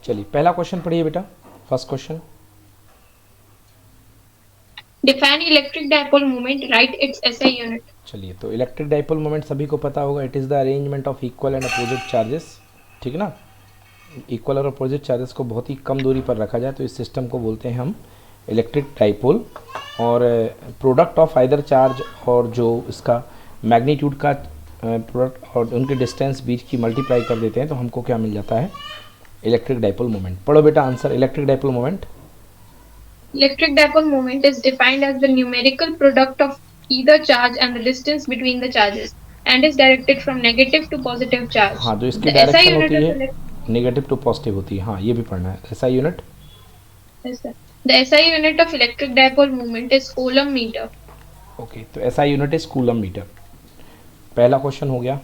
चलिए पहला क्वेश्चन पढ़िए बेटा, first question. Define electric dipole moment, write its SI unit. चलिए तो इलेक्ट्रिक डाइपोल मोमेंट सभी को पता होगा, it is the arrangement of equal and opposite charges, ठीक है ना। इक्वल और अपोजिट चार्जेस को बहुत ही कम दूरी पर रखा जाए तो इस सिस्टम को बोलते हैं हम इलेक्ट्रिक डाइपोल। और प्रोडक्ट ऑफ आइदर चार्ज और जो इसका मैग्नीट्यूड का प्रोडक्ट और उनके डिस्टेंस बीच की मल्टीप्लाई कर देते हैं तो हमको क्या मिल जाता है, इलेक्ट्रिक डाइपोल मोमेंट। पढ़ो बेटा answer, electric dipole moment. Electric dipole moment is defined as the numerical product of either charge and the distance between the charges and is directed from negative to positive charge. हाँ, जो इसकी The SI direction unit होती of है negative to positive होती है, हाँ ये भी पढ़ना है। ऐसा unit, the SI unit of electric dipole moment is coulomb meter. Okay, तो ऐसा यूनिट इज कूलम मीटर। पहला क्वेश्चन हो गया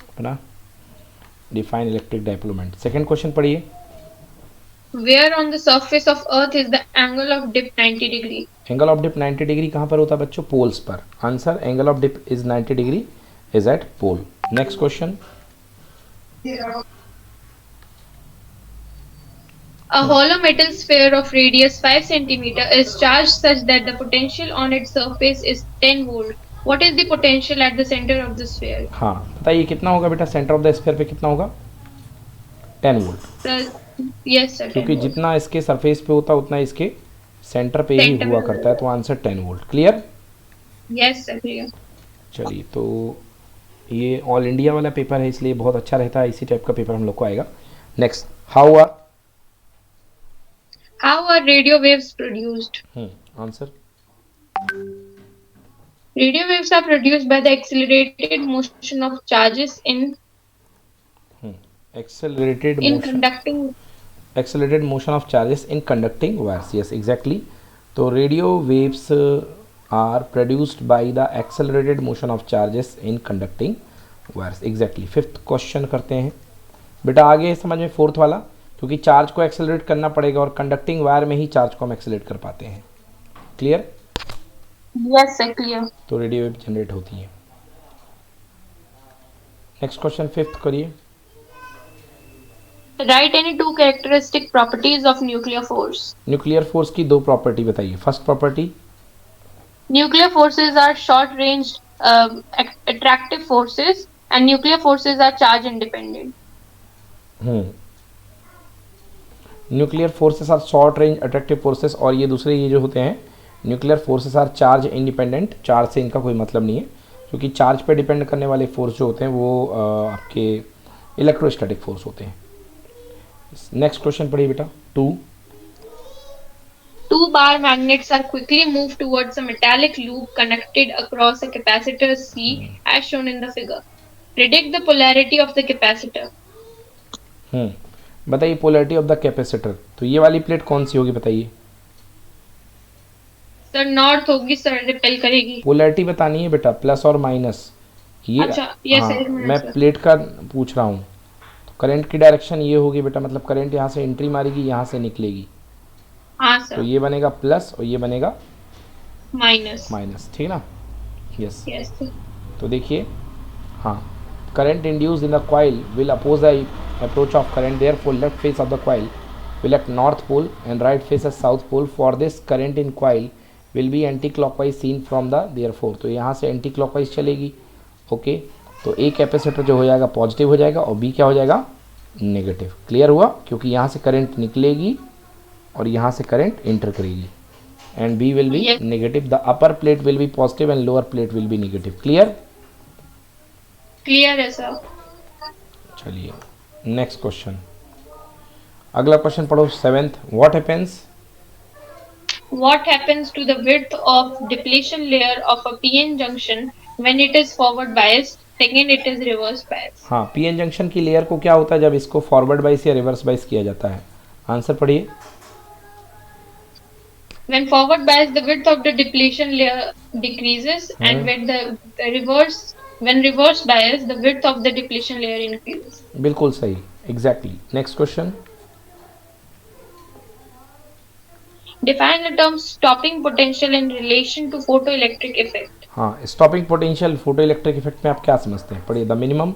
अपना, define electric dipole moment. Second question पढ़िए। Where on the surface of Earth is the angle of dip 90 degree? Angle of dip 90 degree कहाँ पर होता है बच्चों, पोल्स पर। Answer, angle of dip is 90 degree is at pole. Next question. A hollow metal sphere of radius 5 centimeter is charged such that the potential on its surface is 10 volt. What is the potential at the center of the sphere? हाँ बताइए कितना होगा बेटा, centre of the sphere पे कितना होगा, 10 volt. Yes sir, 10 क्योंकि volt. जितना इसके सरफेस पे होता है उतना इसके सेंटर पे ही Center हुआ में करता है, तो answer 10 volt. Clear. Yes sir, clear. चलिए तो ये ऑल इंडिया वाला पेपर है इसलिए बहुत अच्छा रहता है, इसी टाइप का पेपर हम लोग को आएगा। Next, how are, How are radio waves produced? आंसर, Radio waves are produced by the accelerated motion of charges accelerated in motion, conducting. accelerated motion of charges in conducting wires, yes exactly। तो radio waves are produced by the accelerated motion of charges in conducting wires, exactly. Fifth question करते हैं बेटा, आगे समझ में fourth वाला, क्योंकि charge को एक्सेलरेट करना पड़ेगा और कंडक्टिंग वायर में ही चार्ज को हम एक्सेलरेट कर पाते हैं। क्लियर। Yes sir, clear. तो रेडियो वेव जनरेट होती है। नेक्स्ट क्वेश्चन फिफ्थ करिए। Write any two characteristic properties of nuclear force. Nuclear force की दो प्रॉपर्टी बताइए। First property, Nuclear forces are short-range attractive forces, and nuclear forces are charge independent. Nuclear forces are short range attractive forces, और ये दूसरे ये जो होते हैं nuclear forces are charge independent. Charge से इनका कोई मतलब नहीं है, क्योंकि चार्ज पे डिपेंड करने वाले फोर्स जो होते हैं वो आपके इलेक्ट्रोस्टैटिक फोर्स होते हैं। नेक्स्ट क्वेश्चन पढ़िए बेटा, 2। Two bar magnets are quickly moved towards a metallic loop connected across a capacitor C as shown in the figure. Predict the polarity of the capacitor. बताइए पोलैरिटी ऑफ द कैपेसिटर। तो ये वाली plate कौन सी होगी बताइए। Sir north होगी sir, repel करेगी। Polarity बतानी है बेटा, प्लस और माइनस। ये अच्छा ये हाँ, सर मैं प्लेट का पूछ रहा हूँ। तो करंट की डायरेक्शन ये होगी बेटा, मतलब करंट यहाँ से एंट्री मारेगी, यहाँ से निकलेगी। हाँ तो सर, ये बनेगा प्लस और ये बनेगा माइनस। माइनस, ठीक ना। यस। Yes sir. तो देखिए, हाँ, current induced in the coil will oppose the approach of current, therefore left face of the coil will at north pole and right face as south pole. For this current in coil will be anti clockwise seen from the therefore, तो यहाँ से anti clockwise चलेगी। Okay, तो a capacitor जो हो जाएगा positive हो जाएगा और बी क्या हो जाएगा, नेगेटिव। क्लियर हुआ, क्योंकि यहाँ से करंट निकलेगी और यहाँ से करंट इंटर करेगी, and B will be negative. The upper plate will be positive and lower plate will be negative. Clear. Clear है सर। चलिए नेक्स्ट क्वेश्चन, अगला क्वेश्चन पढ़ो, 7th। What happens, What happens to the width of depletion layer of a PN junction when it is forward biased? Second, it is reverse biased. हाँ, PN junction की layer को क्या होता है जब इसको फॉरवर्ड बाइस या रिवर्स बाइस किया जाता है। आंसर पढ़िए। When forward biased, the width of the depletion layer decreases, and when reverse biased, the width of the depletion layer increases. बिल्कुल सही, exactly. Next question, Define the term stopping potential in relation to photoelectric effect. हाँ, stopping potential photo electric effect में आप क्या समझते हैं, पढ़िए। The minimum,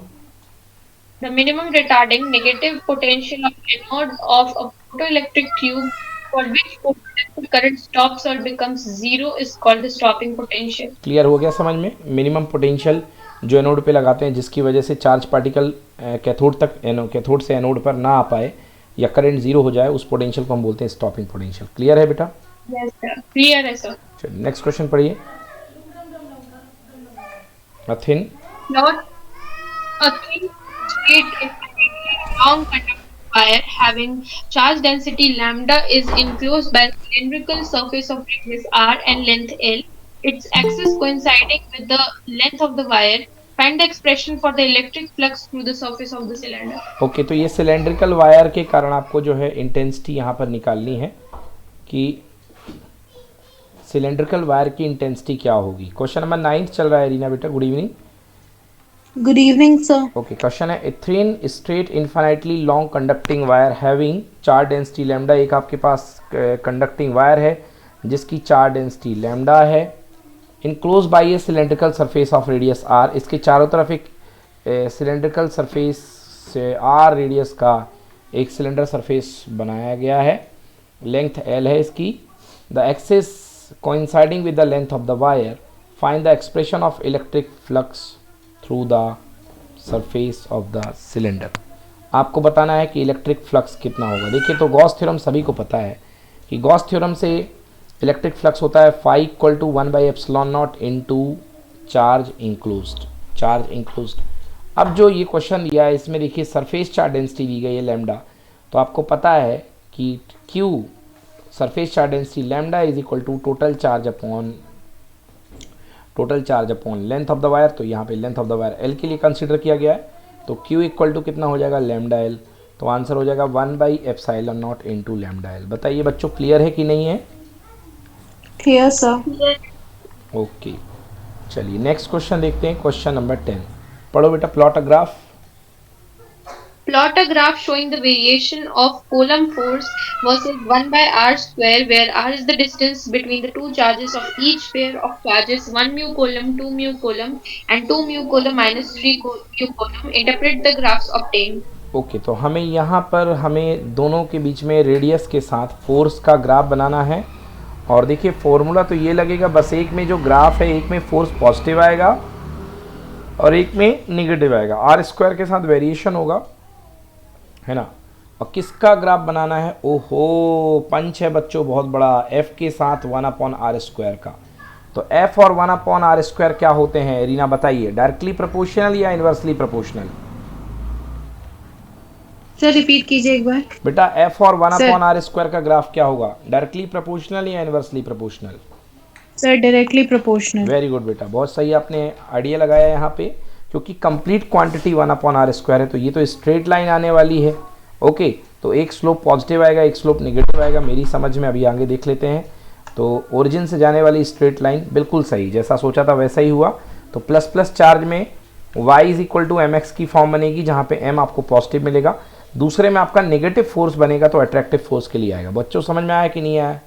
The minimum retarding negative potential of anode of a photoelectric tube for which photoelectric current stops or becomes zero is called the stopping potential. Clear हो गया समझ में? मिनिमम पोटेंशियल जो एनोड पे लगाते हैं जिसकी वजह से चार्ज पार्टिकल कैथोड तक कैथोड से एनोड पर ना आ पाए या करंट जीरो हो जाए, उस पोटेंशियल को हम बोलते हैं स्टॉपिंग पोटेंशियल। क्लियर है बेटा? Yes, sir. Clear है sir. चलिए नेक्स्ट क्वेश्चन पढ़िए। अथिन Not a thin, straight, infinitely long conducting wire having charge density lambda is enclosed by a cylindrical surface of radius r and length l, its axis coinciding with the length of the wire. Find the expression for the electric flux through the surface of the cylinder. Okay, तो ये cylindrical wire के कारण आपको जो है intensity यहाँ पर निकालनी है कि सिलेंड्रिकल वायर की इंटेंसिटी क्या होगी। क्वेश्चन नंबर 9 चल रहा है रीना बेटा। Good evening. Good evening, sir. Okay, question है a thin straight infinitely long conducting wire having charge density lambda. एक आपके पास कंडक्टिंग वायर है जिसकी चार्ज डेंसिटी लैम्डा है, enclose by a cylindrical surface of radius R. इसके चारों तरफ एक सिलेंड्रिकल सरफेस से आर रेडियस का एक सिलेंडर सरफेस बनाया गया है, लेंथ एल है इसकी। The axis coinciding with the length of the wire, find the expression of electric flux through the surface of the cylinder. आपको बताना है कि इलेक्ट्रिक फ्लक्स कितना होगा। देखिए, तो गॉस थ्योरम सभी को पता है कि गॉस थ्योरम से इलेक्ट्रिक फ्लक्स होता है phi equal to 1/ε0 into charge enclosed. Charge enclosed. अब जो ये क्वेश्चन दिया है इसमें देखिए सरफेस चार्ज डेंसिटी दी गई है लैम्डा, तो आपको पता है कि Q surface charge density lambda is equal to total charge upon length of the wire. तो यहाँ पे length of the wire L के लिए कंसीडर किया गया है, तो क्यू इक्वल टू कितना हो जाएगा लैम्डा एल। तो आंसर हो जाएगा 1/ε0 इंटू लैम्डा एल। बताइए बच्चों, क्लियर है कि नहीं है? Clear, sir. ओके, चलिए नेक्स्ट क्वेश्चन देखते हैं। क्वेश्चन नंबर 10 पढ़ो बेटा। Plot a graph. Plot a graph showing the variation of Coulomb force versus 1 by r square, where r is the distance between the two charges of each pair of charges 1 mu coulomb, 2 mu coulomb, and 2 mu coulomb minus 3 mu coulomb. Interpret the graphs obtained. Okay, तो हमें यहाँ पर हमें दोनों के बीच में radius के साथ फोर्स का ग्राफ बनाना है। और देखिए फॉर्मूला तो ये लगेगा, बस एक में जो ग्राफ है एक में फोर्स पॉजिटिव आएगा और एक में निगेटिव आएगा। आर स्क्वायर के साथ वेरिएशन होगा, है ना। और किसका ग्राफ बनाना है? ओहो, पंच है बच्चों बहुत बड़ा, एफ के साथ 1/r² का। तो एफ और 1/r² क्या होते हैं रीना बताइए? डायरेक्टली प्रोपोर्शनल या इनवर्सली प्रोपोर्शनल? सर रिपीट कीजिए एक बार। बेटा एफ और 1/r² का ग्राफ क्या होगा? डायरेक्टली प्रोपोर्शनल या inversely proportional? Sir directly proportional. Very good बेटा, बहुत सही आपने आइडिया लगाया यहाँ पे, क्योंकि कंप्लीट क्वांटिटी 1/r² है, तो ये तो स्ट्रेट लाइन आने वाली है। ओके, तो एक स्लोप पॉजिटिव आएगा, एक स्लोप नेगेटिव आएगा मेरी समझ में। अभी आगे देख लेते हैं। तो ओरिजिन से जाने वाली स्ट्रेट लाइन बिल्कुल सही, जैसा सोचा था वैसा ही हुआ। तो प्लस प्लस चार्ज में y is equal to mx की फॉर्म बनेगी, जहाँ पे m आपको पॉजिटिव मिलेगा। दूसरे में आपका नेगेटिव फोर्स बनेगा, तो अट्रैक्टिव फोर्स के लिए आएगा। बच्चों समझ में आया कि नहीं आया?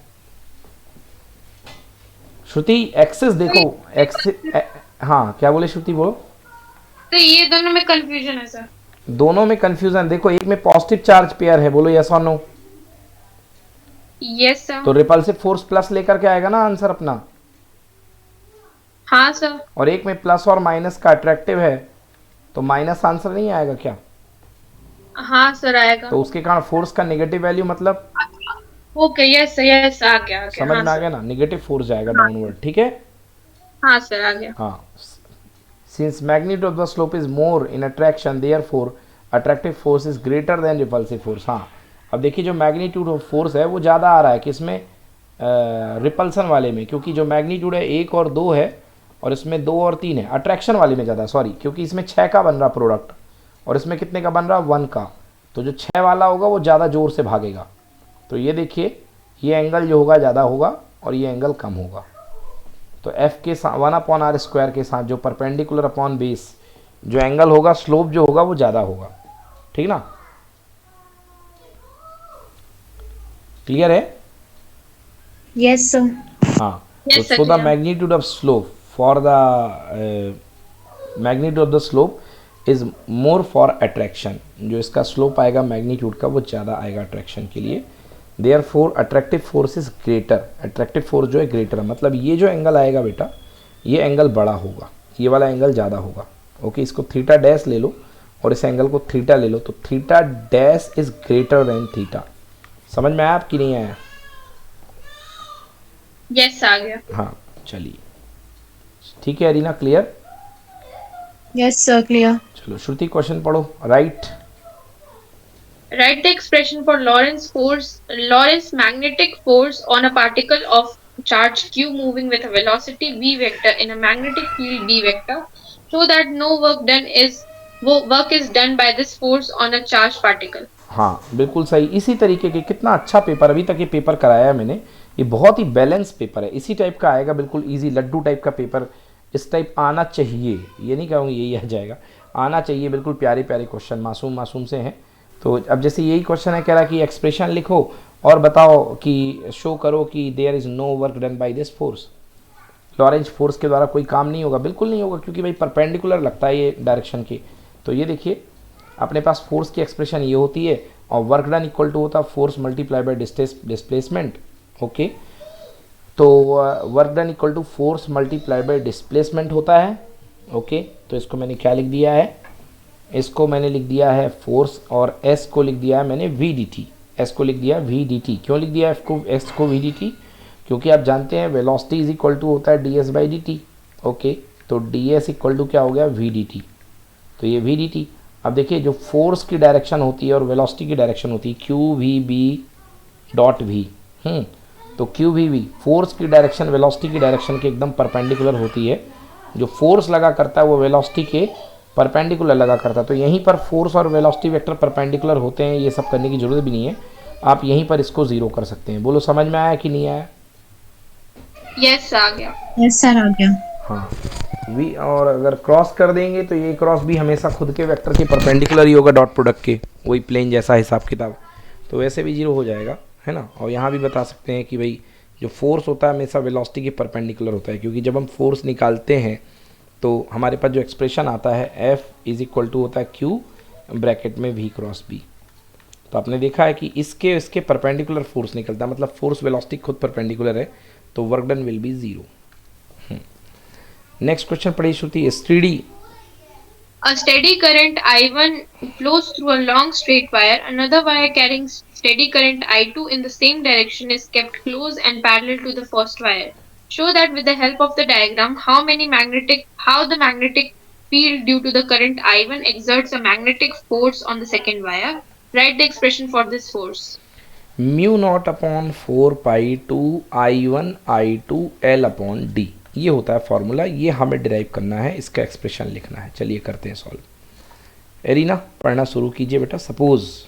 श्रुति एक्सिस देखो, एक्सिस हाँ क्या बोले श्रुति? वो तो ये दोनों में कंफ्यूजन है सर। दोनों में कंफ्यूजन। देखो एक में पॉजिटिव चार्ज पेयर है, बोलो यस और नो? Yes sir. तो रिपल्सिव फोर्स प्लस लेकर के आएगा ना आंसर अपना। हाँ सर। और एक में प्लस और माइनस का अट्रैक्टिव है, तो माइनस आंसर नहीं आएगा क्या? हाँ सर आएगा। तो उसके कारण फोर्स का नेगेटिव वैल्यू मतलब ओके, यस यस आ गया समझ में आ गया ना? नेगेटिव फोर्स जाएगा डाउनवर्ड, ठीक है? हाँ सर आ गया। हाँ, since magnitude of the slope is more in attraction, therefore attractive force is greater than repulsive force. हाँ, अब देखिए जो मैग्नीट्यूड ऑफ फोर्स है वो ज़्यादा आ रहा है किसमें? रिपल्सन वाले में, क्योंकि जो मैग्नीट्यूड है 1 और 2 है और इसमें 2 और 3 है। अट्रैक्शन वाले में ज़्यादा, सॉरी, क्योंकि इसमें 6 का बन रहा प्रोडक्ट और इसमें कितने का बन रहा? 1 का। तो जो 6 वाला होगा वो ज़्यादा ज़ोर से भागेगा। तो ये देखिए, ये एंगल जो होगा ज़्यादा होगा और ये एंगल कम होगा। तो एफ के साथ 1/r² के साथ जो परपेंडिकुलर अपॉन बेस जो एंगल होगा, स्लोप जो होगा वो ज़्यादा होगा, ठीक ना? क्लियर है? Yes sir. हाँ, Yes, तो sir, so the clear. Magnitude of slope for the magnitude of the slope is more for attraction, जो इसका स्लोप आएगा मैग्नीट्यूड का वो ज़्यादा आएगा अट्रैक्शन के लिए। Therefore attractive force is greater, attractive force जो है ग्रेटर है, मतलब ये जो एंगल आएगा बेटा ये एंगल बड़ा होगा, ये वाला एंगल ज़्यादा होगा। ओके, इसको थीटा डैश ले लो और इस एंगल को थीटा ले लो, तो theta dash is greater than theta. समझ में आया आपकी नहीं आया? यस आ गया। हाँ चलिए ठीक है Arina, clear? Yes, sir. Clear. चलो श्रुति क्वेश्चन पढ़ो। Write Write the expression for Lorentz magnetic force on a particle of charge q moving with a velocity v vector in a magnetic field b vector. Show that no work is done by this force on a charged particle. हाँ बिल्कुल सही, इसी तरीके के कितना अच्छा paper, अभी तक ये पेपर कराया है मैंने, ये बहुत ही बैलेंस पेपर है, इसी टाइप का आएगा, बिल्कुल इजी लड्डू टाइप का पेपर, इस टाइप आना चाहिए, ये नहीं कहूँगी यही आ जाएगा, आना चाहिए, बिल्कुल प्यारे प्यारे क्वेश्चन मासूम मासूम से हैं। तो अब जैसे यही क्वेश्चन है, कह रहा कि एक्सप्रेशन लिखो और बताओ कि शो करो कि there is no work done by this force, Lorentz force के द्वारा कोई काम नहीं होगा, बिल्कुल नहीं होगा, क्योंकि भाई परपेंडिकुलर लगता है ये डायरेक्शन के। तो ये देखिए अपने पास फोर्स की एक्सप्रेशन ये होती है और वर्क डन इक्वल टू होता है force multiply by displacement. Okay, तो work done equal to force multiply by displacement होता है। ओके, तो इसको मैंने क्या लिख दिया है, इसको मैंने लिख दिया है फोर्स और एस को लिख दिया है मैंने वी डी टी, एस को लिख दिया है वी डी टी। क्यों लिख दिया है एस को वी डी टी? क्योंकि आप जानते हैं वेलोसिटी इज इक्वल टू होता है D S by D T. Okay, तो डी एस इक्वल टू क्या हो गया, वी डी टी, तो ये वी डी टी। अब देखिए जो फोर्स की डायरेक्शन होती है और वेलोसिटी की डायरेक्शन होती है Q V B dot V, तो क्यू वी वी फोर्स की डायरेक्शन वेलोसिटी की डायरेक्शन के एकदम परपेंडिकुलर होती है, जो फोर्स लगा करता है वो वेलोसिटी के परपेंडिकुलर लगा करता है। तो यहीं पर फोर्स और वेलोसिटी वेक्टर परपेंडिकुलर होते हैं, ये सब करने की जरूरत भी नहीं है, आप यहीं पर इसको जीरो कर सकते हैं। बोलो समझ में आया कि नहीं आया? यस आ गया। Yes, sir. आ गया. हाँ वी, और अगर क्रॉस कर देंगे तो ये क्रॉस भी हमेशा खुद के वेक्टर के परपेंडिकुलर ही होगा, डॉट प्रोडक्ट के, वही प्लेन जैसा हिसाब किताब, तो वैसे भी जीरो हो जाएगा, है ना। और यहाँ भी बता सकते हैं कि भाई जो फोर्स होता है हमेशा वेलोसिटी के परपेंडिकुलर होता है, क्योंकि जब हम फोर्स निकालते हैं तो हमारे पास जो एक्सप्रेशन आता है एफ इज इक्वल टू होता है क्यू ब्रैकेट में वी क्रॉस बी। तो आपने देखा है कि इसके परपेंडिकुलर फोर्स निकलता है, मतलब फोर्स वेलोसिटी खुद परपेंडिकुलर है, तो work done will be zero. Next question पढ़िए Shruti. Steady A steady current I1 flows through a long straight wire. Another wire carrying steady current I2 in the same direction is kept close and parallel to the first wire. Show that with the help of the diagram how the magnetic field due to the current I1 exerts a magnetic force on the second wire. Write the expression for this force. Mu not upon 4 pi two I1 I2 L upon D, ये होता है formula, ये हमें derive करना है, इसका expression लिखना है। चलिए करते हैं सॉल्व। एरिना पढ़ना शुरू कीजिए बेटा। Suppose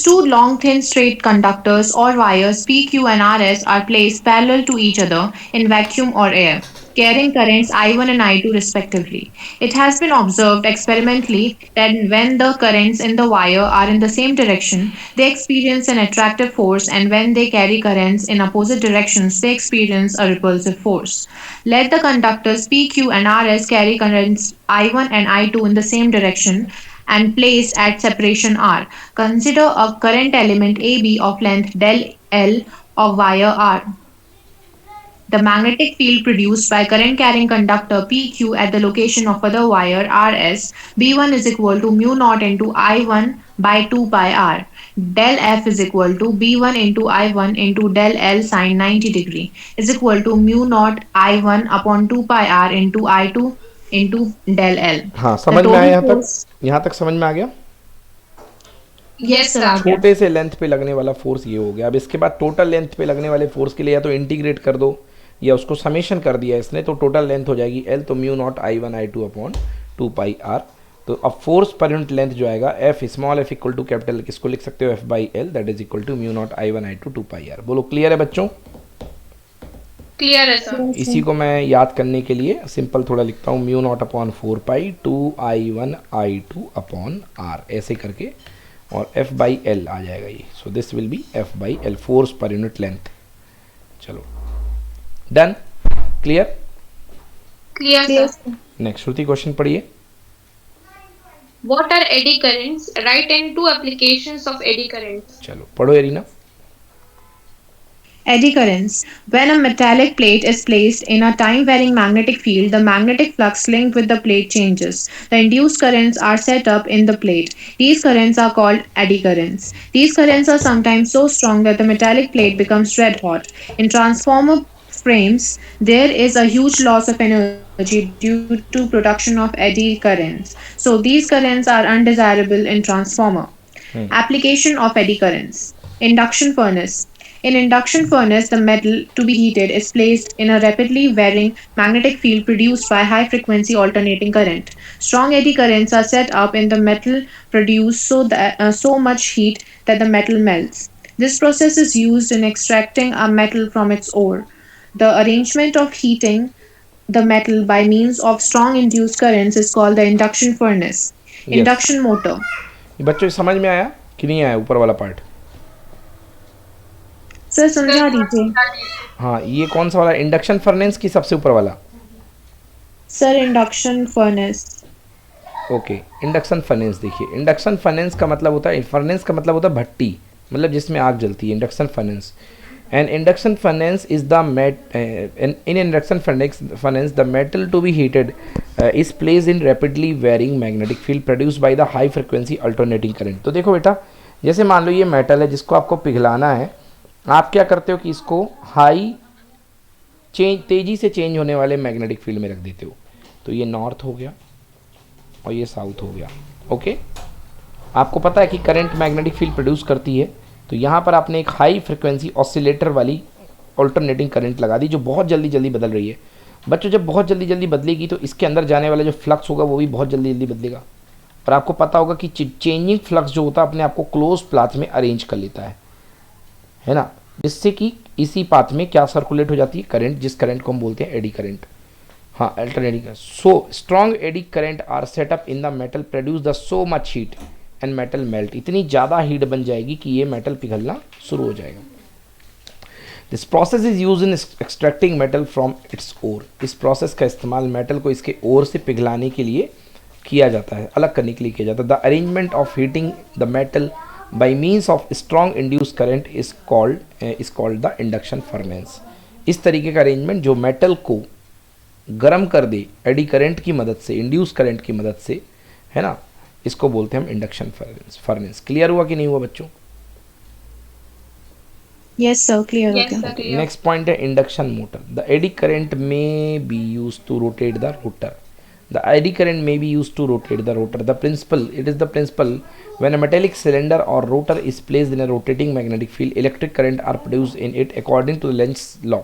two long thin straight conductors or wires PQ and RS are placed parallel to each other in vacuum or air, carrying currents I1 and I2 respectively. It has been observed experimentally that when the currents in the wire are in the same direction, they experience an attractive force, and when they carry currents in opposite directions, they experience a repulsive force. Let the conductors PQ and RS carry currents I1 and I2 in the same direction and placed at separation R. Consider a current element AB of length del L of wire R. The magnetic field produced by current carrying conductor PQ at the location of other wire RS B1 is equal to mu naught into I1 by 2 pi R. Del F is equal to B1 into I1 into del L sine 90 degree is equal to mu naught I1 upon 2 pi R into I2 into del L. हाँ समझ में आया यहाँ तक समझ में आ गया? Yes sir. छोटे से लेंथ पे लगने वाला फोर्स ये हो गया। अब इसके बाद टोटल लेंथ पे लगने वाले फोर्स के लिए या तो इंटीग्रेट कर दो या उसको समेशन कर दिया इसने, तो टोटल लेंथ हो जाएगी L, तो mu not I1 I2 upon 2 pi R। तो अब फोर्स पर यूनिट लेंथ जो आएगा F small f equal to capital, किसको लिख सकते हो F by L, that is equal to mu not I1 I2 2 pi R। बोलो क्लियर है बच्चों? क्लियर है सर। इसी को मैं याद करने के लिए सिंपल थोड़ा लिखता हूँ, mu not upon 4 pi 2 I1 I2 upon R, ऐसे करके, और F बाई L आ जाएगा ये। So this will be F by L, force per unit length. चलो done, clear? Clear sir. Next Shruti question पढ़िए. What are eddy currents? Write in two applications of eddy currents. चलो पढ़ो arena. Eddy currents. When a metallic plate is placed in a time varying magnetic field, the magnetic flux linked with the plate changes. The induced currents are set up in the plate. These currents are called eddy currents. These currents are sometimes so strong that the metallic plate becomes red hot. In transformer frames, there is a huge loss of energy due to production of eddy currents. So these currents are undesirable in transformer. Application of eddy currents. Induction furnace. In induction furnace, the metal to be heated is placed in a rapidly varying magnetic field produced by high frequency alternating current. Strong eddy currents are set up in the metal produce so much heat that the metal melts. This process is used in extracting a metal from its ore. The arrangement of heating the metal by means of strong induced currents is called the induction furnace. Yes. Induction motor. ये बच्चों समझ में आया कि नहीं आया ऊपर वाला पार्ट? सर समझा दीजिए. हाँ, ये कौन सा वाला, इंडक्शन फर्नेस की सबसे ऊपर वाला? Sir induction furnace. Okay, induction furnace. देखिए, इंडक्शन फर्नेस का मतलब होता है, फर्नेस का मतलब होता है भट्टी, मतलब जिसमें आग जलती है, induction furnace. And induction furnace is the in induction furnace the metal to be heated is place in rapidly varying magnetic field produce by the high frequency alternating current. तो देखो बेटा, जैसे मान लो ये मेटल है जिसको आपको पिघलाना है, आप क्या करते हो कि इसको हाई तेजी से चेंज होने वाले मैग्नेटिक फील्ड में रख देते हो. तो ये नॉर्थ हो गया और ये साउथ हो गया. ओके, आपको पता है कि करंट मैग्नेटिक फील्ड प्रोड्यूस करती है, तो यहाँ पर आपने एक हाई फ्रिक्वेंसी ऑसिलेटर वाली ऑल्टरनेटिंग करंट लगा दी जो बहुत जल्दी जल्दी बदल रही है. बच्चों, जब बहुत जल्दी जल्दी बदलेगी तो इसके अंदर जाने वाला जो फ्लक्स होगा वो भी बहुत जल्दी जल्दी बदलेगा. और आपको पता होगा कि चेंजिंग फ्लक्स जो होता है अपने आप को क्लोज पाथ में अरेंज कर लेता है ना, जिससे कि इसी पाथ में क्या सर्कुलेट हो जाती है, करंट, जिस करंट को हम बोलते हैं एडी करंट. हाँ, alternating. So strong eddy current are set up in the metal produce the so much heat and metal melt. इतनी ज़्यादा हीट बन जाएगी कि ये मेटल पिघलना शुरू हो जाएगा. This process is use in extracting metal from its ore. इस प्रोसेस का इस्तेमाल मेटल को इसके ओर से पिघलाने के लिए किया जाता है, अलग करने के लिए किया जाता है. The arrangement of heating the metal by means of strong induce current is called the induction furnace. इस तरीके का अरेंजमेंट जो मेटल को गर्म कर दे एडी करंट की मदद से, इंड्यूस करंट की मदद से, है ना, इसको बोलते हैं हम इंडक्शन फर्नेस. क्लियर हुआ कि नहीं हुआ बच्चों? यस सर, क्लियर हो Yes, गया. sir, clear. नेक्स्ट पॉइंट है induction motor. The eddy current में be use to rotate the rotor. The eddy current may be used to rotate the rotor. It is the principle when a metallic cylinder or rotor is placed in a rotating magnetic field, electric current are produced in it according to the Lenz's law.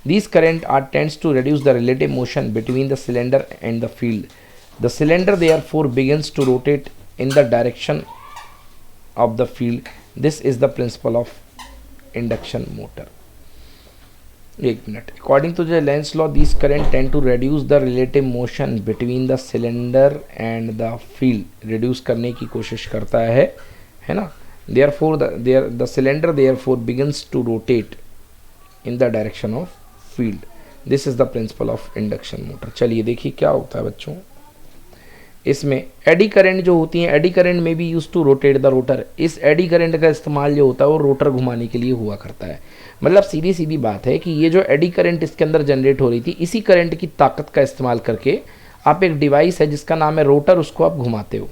These current tends to reduce the relative motion between the cylinder and the field. The cylinder therefore begins to rotate in the direction of the field. This is the principle of induction motor. एक minute. According to the Lenz law this current tend to reduce the relative motion between the cylinder and the field. Reduce करने की कोशिश करता है ना. Therefore the cylinder therefore begins to rotate in the direction of field. This is the principle of induction motor. चलिए देखिए क्या होता है बच्चों. इसमें एडी करंट जो होती हैं, एडी करंट में भी use to rotate the rotor. इस एडी करंट का इस्तेमाल जो होता है वो रोटर घुमाने के लिए हुआ करता है. मतलब सीधी सीधी बात है कि ये जो एडी करंट इसके अंदर जनरेट हो रही थी, इसी करंट की ताकत का इस्तेमाल करके आप एक डिवाइस है जिसका नाम है रोटर, उसको आप घुमाते हो.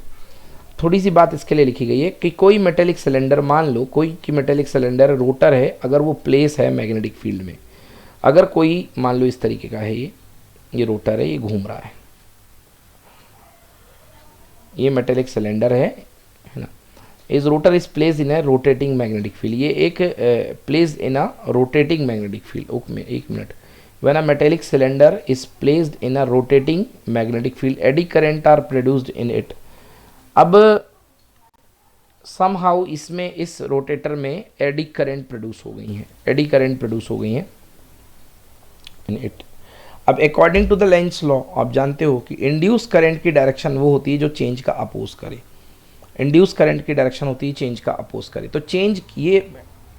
थोड़ी सी बात इसके लिए लिखी गई है कि कोई मेटेलिक सिलेंडर, मान लो कोई की मेटेलिक सिलेंडर रोटर है, अगर वो प्लेस है मैग्नेटिक फील्ड में, अगर कोई मान लो इस तरीके का है, ये रोटर है, ये घूम रहा है, ये मेटेलिक सिलेंडर है ना. इस rotor is place in a rotating magnetic field. ये एक place in a rotating magnetic field. एक minute. When a metallic cylinder is placed in a rotating magnetic field, eddy current are produced in it. अब somehow इसमें, इस rotator में eddy current produce हो गई हैं, एडी करंट प्रोड्यूस हो गई हैं इन इट. अब according to the Lenz law आप जानते हो कि इंड्यूस करंट की डायरेक्शन वो होती है जो चेंज का अपोज करे. इंड्यूस करंट की डायरेक्शन होती है चेंज का अपोज करे. तो चेंज, ये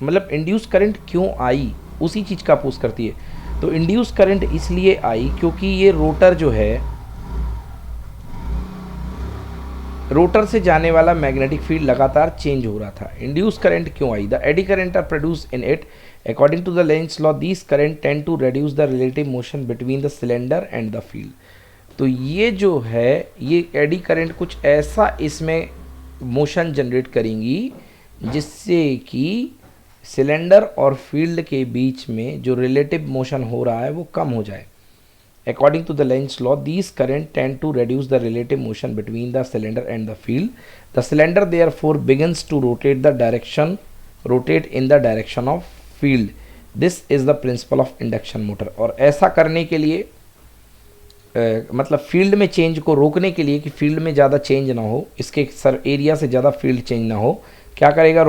मतलब इंड्यूस करंट क्यों आई, उसी चीज़ का अपोज करती है. तो इंड्यूस करंट इसलिए आई क्योंकि ये रोटर जो है रोटर से जाने वाला मैग्नेटिक फील्ड लगातार चेंज हो रहा था। इंड्यूस करंट क्यों आई? The eddy current are produce in it according to the Lenz law this current tend to reduce the relative motion between the cylinder and the field. तो ये जो है ये एडी करंट कुछ ऐसा इसमें मोशन जनरेट करेंगी जिससे कि सिलेंडर और फील्ड के बीच में जो रिलेटिव मोशन हो रहा है वो कम हो जाए। According to the Lenz's law, these current tend to reduce the relative motion between the cylinder and the field. The cylinder therefore begins to rotate in the direction of field. This is the principle of induction motor. और ऐसा करने के लिए मतलब field में change को रोकने के लिए कि फील्ड में ज़्यादा चेंज ना हो, इसके सर एरिया से ज़्यादा फील्ड चेंज ना हो, क्या करेगा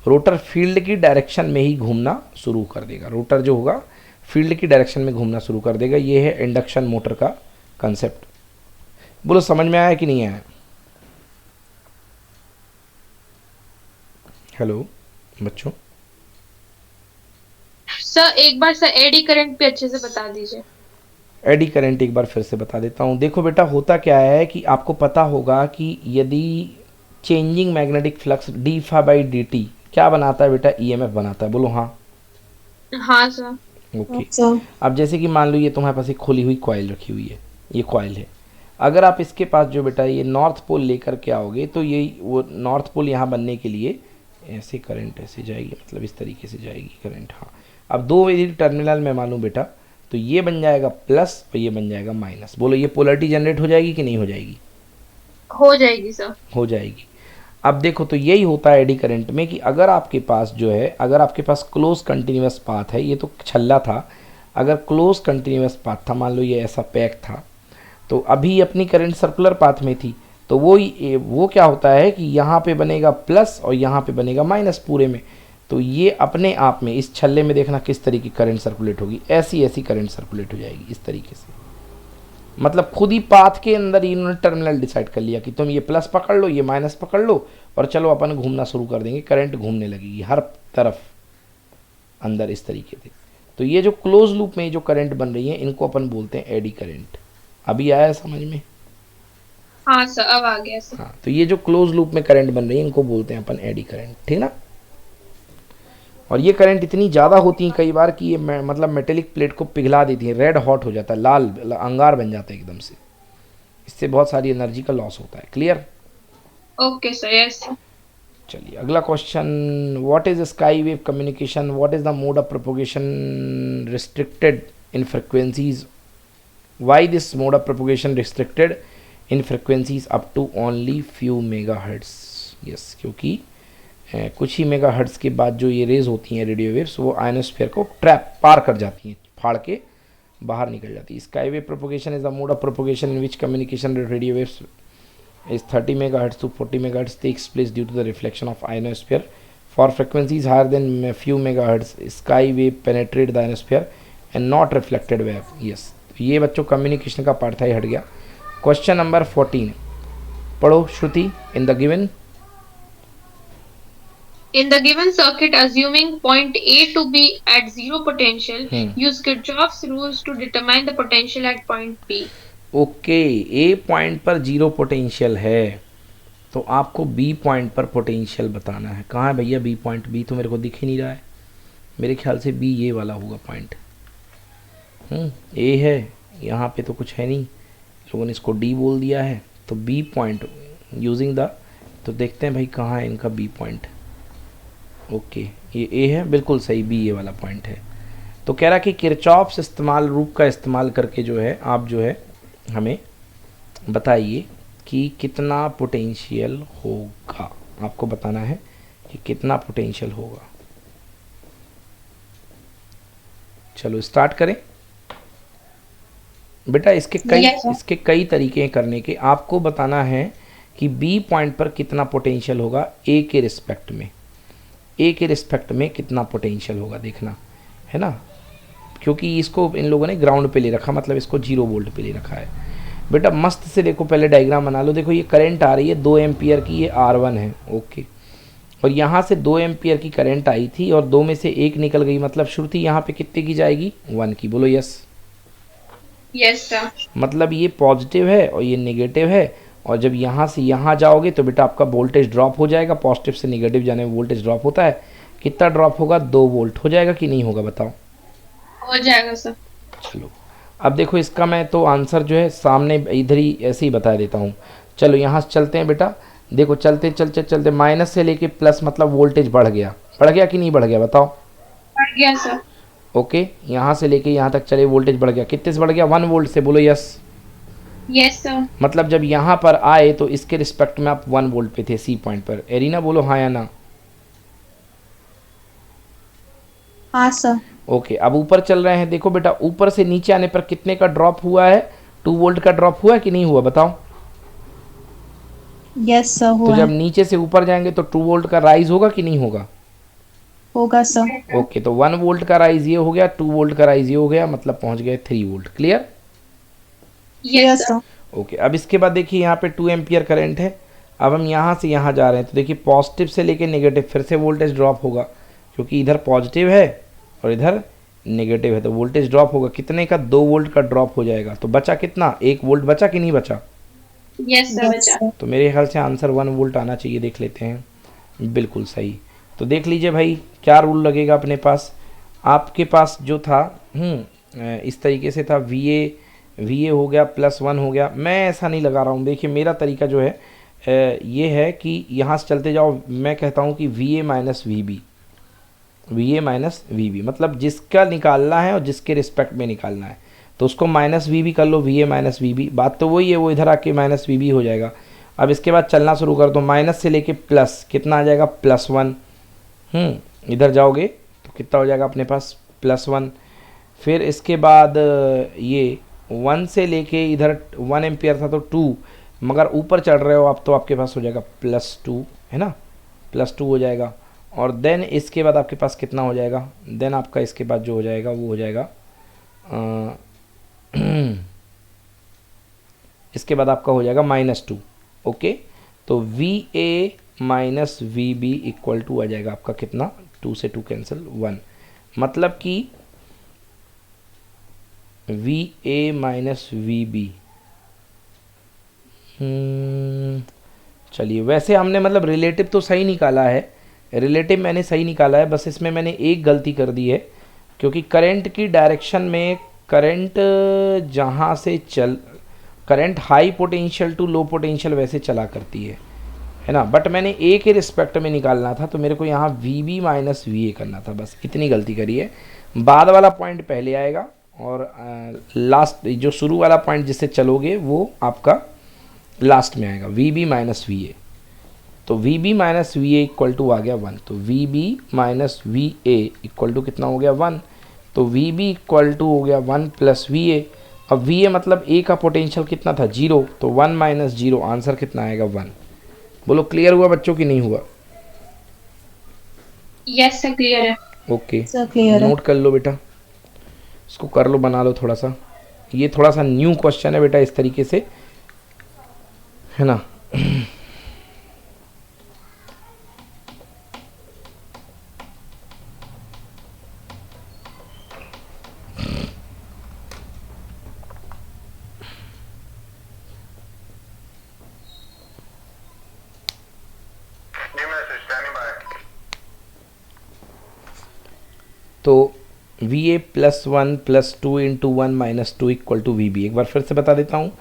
रोटर फील्ड की डायरेक्शन में ही घूमना शुरू कर देगा। रोटर जो होगा फील्ड की डायरेक्शन में घूमना शुरू कर देगा। ये है इंडक्शन मोटर का कंसेप्ट। बोलो समझ में आया कि नहीं आया? हेलो बच्चों। सर एक बार सर एडी करंट पे अच्छे से बता दीजिए। एडी करंट एक बार फिर से बता देता हूँ। देखो बेटा होता क्या है कि आपको पता होगा कि यदि चेंजिंग मैग्नेटिक फ्लक्स डी फा बाई डी टी क्या बनाता है बेटा? ईएमएफ बनाता है। बोलो हाँ। हाँ सर। ओके अब जैसे कि मान लो ये तुम्हारे पास एक खुली हुई कॉइल रखी हुई है, ये कॉइल है। अगर आप इसके पास जो बेटा ये नॉर्थ पोल लेकर के आओगे तो ये वो नॉर्थ पोल यहाँ बनने के लिए ऐसे करंट ऐसे जाएगी, मतलब इस तरीके से जाएगी करंट। हाँ अब दो यदि टर्मिनल में मानूँ बेटा तो ये बन जाएगा प्लस और ये बन जाएगा माइनस। बोलो ये पोलरिटी जनरेट हो जाएगी कि नहीं हो जाएगी? हो जाएगी सर। हो जाएगी। अब देखो तो यही होता है एडी करंट में कि अगर आपके पास जो है अगर आपके पास क्लोज कंटिन्यूअस पाथ है, ये तो छल्ला था, अगर क्लोज कंटिन्यूअस पाथ था, मान लो ये ऐसा पैक था, तो अभी अपनी करंट सर्कुलर पाथ में थी, तो वो क्या होता है कि यहाँ पे बनेगा प्लस और यहाँ पे बनेगा माइनस पूरे में। तो ये अपने आप में इस छल्ले में देखना किस तरीके की करंट सर्कुलेट होगी, ऐसी करंट सर्कुलेट हो जाएगी इस तरीके से। मतलब खुद ही पाथ के अंदर इन्होंने टर्मिनल डिसाइड कर लिया कि तुम ये प्लस पकड़ लो, ये माइनस पकड़ लो और चलो अपन घूमना शुरू कर देंगे, करंट घूमने लगेगी हर तरफ अंदर इस तरीके से। तो ये जो क्लोज लूप में जो करंट बन रही है इनको अपन बोलते हैं एडी करंट। अभी आया समझ में? हाँ सर अब आ गया सर। हाँ तो ये जो क्लोज लूप में करंट बन रही है इनको बोलते हैं अपन एडी करंट, ठीक ना। और ये करंट इतनी ज़्यादा होती है कई बार कि ये मतलब मेटेलिक प्लेट को पिघला देती है, रेड हॉट हो जाता है, लाल अंगार बन जाता है एकदम से। इससे बहुत सारी एनर्जी का लॉस होता है। क्लियर? Okay sir. यस। चलिए अगला question, what is sky wave communication, what is the mode of propagation restricted in frequencies, why this mode of propagation restricted in frequencies up to only few megahertz. Yes, क्योंकि कुछ ही megahertz के बाद जो ये raise होती हैं radio waves वो ionosphere को ट्रैप पार कर जाती हैं, फाड़ के बाहर निकल जाती है। Sky wave propagation is the mode of propagation in which communication radio waves is 30 megahertz to 40 megahertz takes place due to the reflection of ionosphere. For frequencies higher than a few megahertz, sky wave penetrate the ionosphere and not reflected wave. Yes, ये बच्चों communication का part था, ये हट गया। Question number 14 पढ़ो Shruti. In the given In the given circuit, assuming point A to be at zero potential, use Kirchhoff's rules to determine the potential at point B. Okay A point पर zero potential है तो आपको B point पर potential बताना है। कहाँ है भैया बी पॉइंट? बी तो मेरे को दिख ही नहीं रहा है, मेरे ख्याल से बी ये वाला होगा पॉइंट। ए है यहाँ पे तो कुछ है नहीं, लोगों ने इसको डी बोल दिया है, तो बी पॉइंट यूजिंग द, तो देखते हैं भाई कहाँ है इनका बी पॉइंट। ओके ये ए है, बिल्कुल सही, बी ये वाला पॉइंट है। तो कह रहा कि किरचॉफ्स इस्तेमाल रूप का इस्तेमाल करके जो है आप जो है हमें बताइए कि कितना पोटेंशियल होगा। आपको बताना है कि कितना पोटेंशियल होगा। चलो स्टार्ट करें बेटा। इसके कई तरीके हैं करने के। आपको बताना है कि बी पॉइंट पर कितना पोटेंशियल होगा ए के रिस्पेक्ट में, ए के रिस्पेक्ट में कितना पोटेंशियल होगा देखना है ना, क्योंकि इसको इन लोगों ने ग्राउंड पे ले रखा, मतलब इसको 0 वोल्ट पे ले रखा है। बेटा मस्त से देखो, पहले डायग्राम बना लो। देखो ये करंट आ रही है 2 एम्पियर की, ये R1 है, ओके। और यहाँ से 2 एम्पियर की करंट आई थी और 2 में से 1 निकल गई, मतलब श्रुति यहाँ पे कितने की जाएगी? 1 की। बोलो यस। Yes sir. मतलब ये पॉजिटिव है और ये नेगेटिव है, और जब यहाँ से यहाँ जाओगे तो बेटा आपका वोल्टेज ड्रॉप हो जाएगा, पॉजिटिव से निगेटिव जाने में वोल्टेज ड्रॉप होता है। कितना ड्रॉप होगा? 2 वोल्ट हो जाएगा कि नहीं होगा बताओ? हो जाएगा सर। चलो अब देखो इसका मैं तो आंसर जो है सामने इधर ही ऐसे ही बता देता हूँ। चलो यहाँ से चलते हैं बेटा, देखो चलते चलते चलते माइनस से लेके प्लस मतलब वोल्टेज बढ़ गया कि नहीं बढ़ गया बताओ? बढ़ गया सर। ओके, यहाँ से लेके यहाँ तक चले वोल्टेज बढ़ गया, कितने से बढ़ गया? 1 वोल्ट से, बोलो यस। Yes sir. मतलब जब यहाँ पर आए तो इसके रिस्पेक्ट में आप 1 वोल्ट पे थे सी पॉइंट पर। एरिना बोलो हाँ या ना? हाँ सर। ओके, अब ऊपर चल रहे हैं, देखो बेटा ऊपर से नीचे आने पर कितने का ड्रॉप हुआ है? 2 वोल्ट का ड्रॉप हुआ है कि नहीं हुआ बताओ? यस सर, तो हुआ जब है। नीचे से ऊपर जाएंगे तो 2 वोल्ट का राइज होगा कि नहीं होगा? होगा सर। ओके, तो 1 वोल्ट का राइज ये हो गया, 2 वोल्ट का राइज ये हो गया, मतलब पहुंच गए 3 volt. Clear? Yes sir. Okay, अब इसके बाद देखिए यहाँ पे 2 एम्पियर करंट है। अब हम यहाँ से यहाँ जा रहे हैं तो देखिए पॉजिटिव से लेके नेगेटिव फिर से वोल्टेज ड्रॉप होगा, क्योंकि इधर पॉजिटिव है और इधर नेगेटिव है, तो वोल्टेज ड्रॉप होगा। कितने का? 2 वोल्ट का ड्रॉप हो जाएगा। तो बचा कितना? 1 वोल्ट बचा कि नहीं बचा? यस सर बचा। तो मेरे ख्याल से आंसर 1 वोल्ट आना चाहिए, देख लेते हैं। बिल्कुल सही। तो देख लीजिए भाई क्या रूल लगेगा अपने पास। आपके पास जो था इस तरीके से था, वी ए हो गया +1 हो गया। मैं ऐसा नहीं लगा रहा हूँ, देखिए मेरा तरीका जो है ये है कि यहाँ से चलते जाओ, मैं कहता हूँ कि V A minus V B, मतलब जिसका निकालना है और जिसके रिस्पेक्ट में निकालना है तो उसको माइनस वी बी कर लो, V A minus V B, बात तो वही है, वो इधर आके माइनस वी बी हो जाएगा। अब इसके बाद चलना शुरू कर दो, माइनस से लेके प्लस, कितना आ जाएगा? +1। इधर जाओगे तो कितना हो जाएगा अपने पास? +1। फिर इसके बाद ये 1 से लेके इधर 1 एम्पियर था तो 2, मगर ऊपर चढ़ रहे हो आप तो आपके पास हो जाएगा +2, है ना? +2 हो जाएगा। और देन इसके बाद आपके पास कितना हो जाएगा? देन आपका इसके बाद जो हो जाएगा वो हो जाएगा इसके बाद आपका हो जाएगा -2। ओके, तो V A minus V B equal to आ जाएगा आपका कितना? 2 से 2 कैंसिल 1, मतलब कि V A minus V B. चलिए, वैसे हमने मतलब रिलेटिव तो सही निकाला है, रिलेटिव मैंने सही निकाला है, बस इसमें मैंने एक गलती कर दी है, क्योंकि करंट की डायरेक्शन में करंट जहाँ से current high potential to low potential वैसे चला करती है ना, बट मैंने ए के रिस्पेक्ट में निकालना था तो मेरे को यहाँ V B minus V A करना था, बस इतनी गलती करी है। बाद वाला पॉइंट पहले आएगा और लास्ट जो शुरू वाला पॉइंट जिससे चलोगे वो आपका लास्ट में आएगा, V B minus V A. तो V B minus V A equal to आ गया 1, तो V B minus V A equal to कितना हो गया? 1। तो वी बी इक्वल टू हो गया 1 प्लस वी ए। अब वी ए मतलब ए का पोटेंशियल कितना था? 0, तो 1 माइनस 0, आंसर कितना आएगा? 1। बोलो क्लियर हुआ बच्चों की नहीं हुआ? यस सर क्लियर है। ओके, सर क्लियर है। नोट कर लो बेटा, इसको कर लो, बना लो थोड़ा सा। ये थोड़ा सा न्यू क्वेश्चन है बेटा, इस तरीके से, है ना। तो V A +1 +2 into 1 minus 2 equal to V B. एक बार फिर से बता देता हूँ,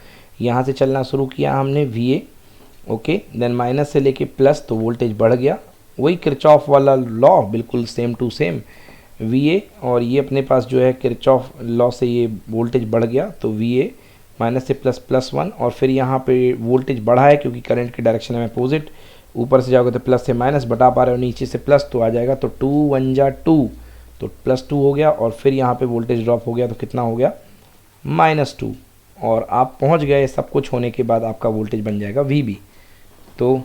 यहाँ से चलना शुरू किया हमने V A, okay, then minus से लेके प्लस तो वोल्टेज बढ़ गया, वही किरचॉफ वाला लॉ, बिल्कुल same to same V A, और ये अपने पास जो है किरचॉफ लॉ से ये वोल्टेज बढ़ गया, तो वी ए माइनस से प्लस +1, और फिर यहाँ पे वोल्टेज बढ़ा है क्योंकि करंट की डायरेक्शन है अपोजिट, ऊपर से जाओगे तो प्लस से माइनस, बटा पा रहे हो नीचे से प्लस, तो आ जाएगा, तो 2 1 जा 2, तो +2 हो गया, और फिर यहाँ पे वोल्टेज ड्रॉप हो गया तो कितना हो गया? -2, और आप पहुँच गए, सब कुछ होने के बाद आपका वोल्टेज बन जाएगा वी बी। तो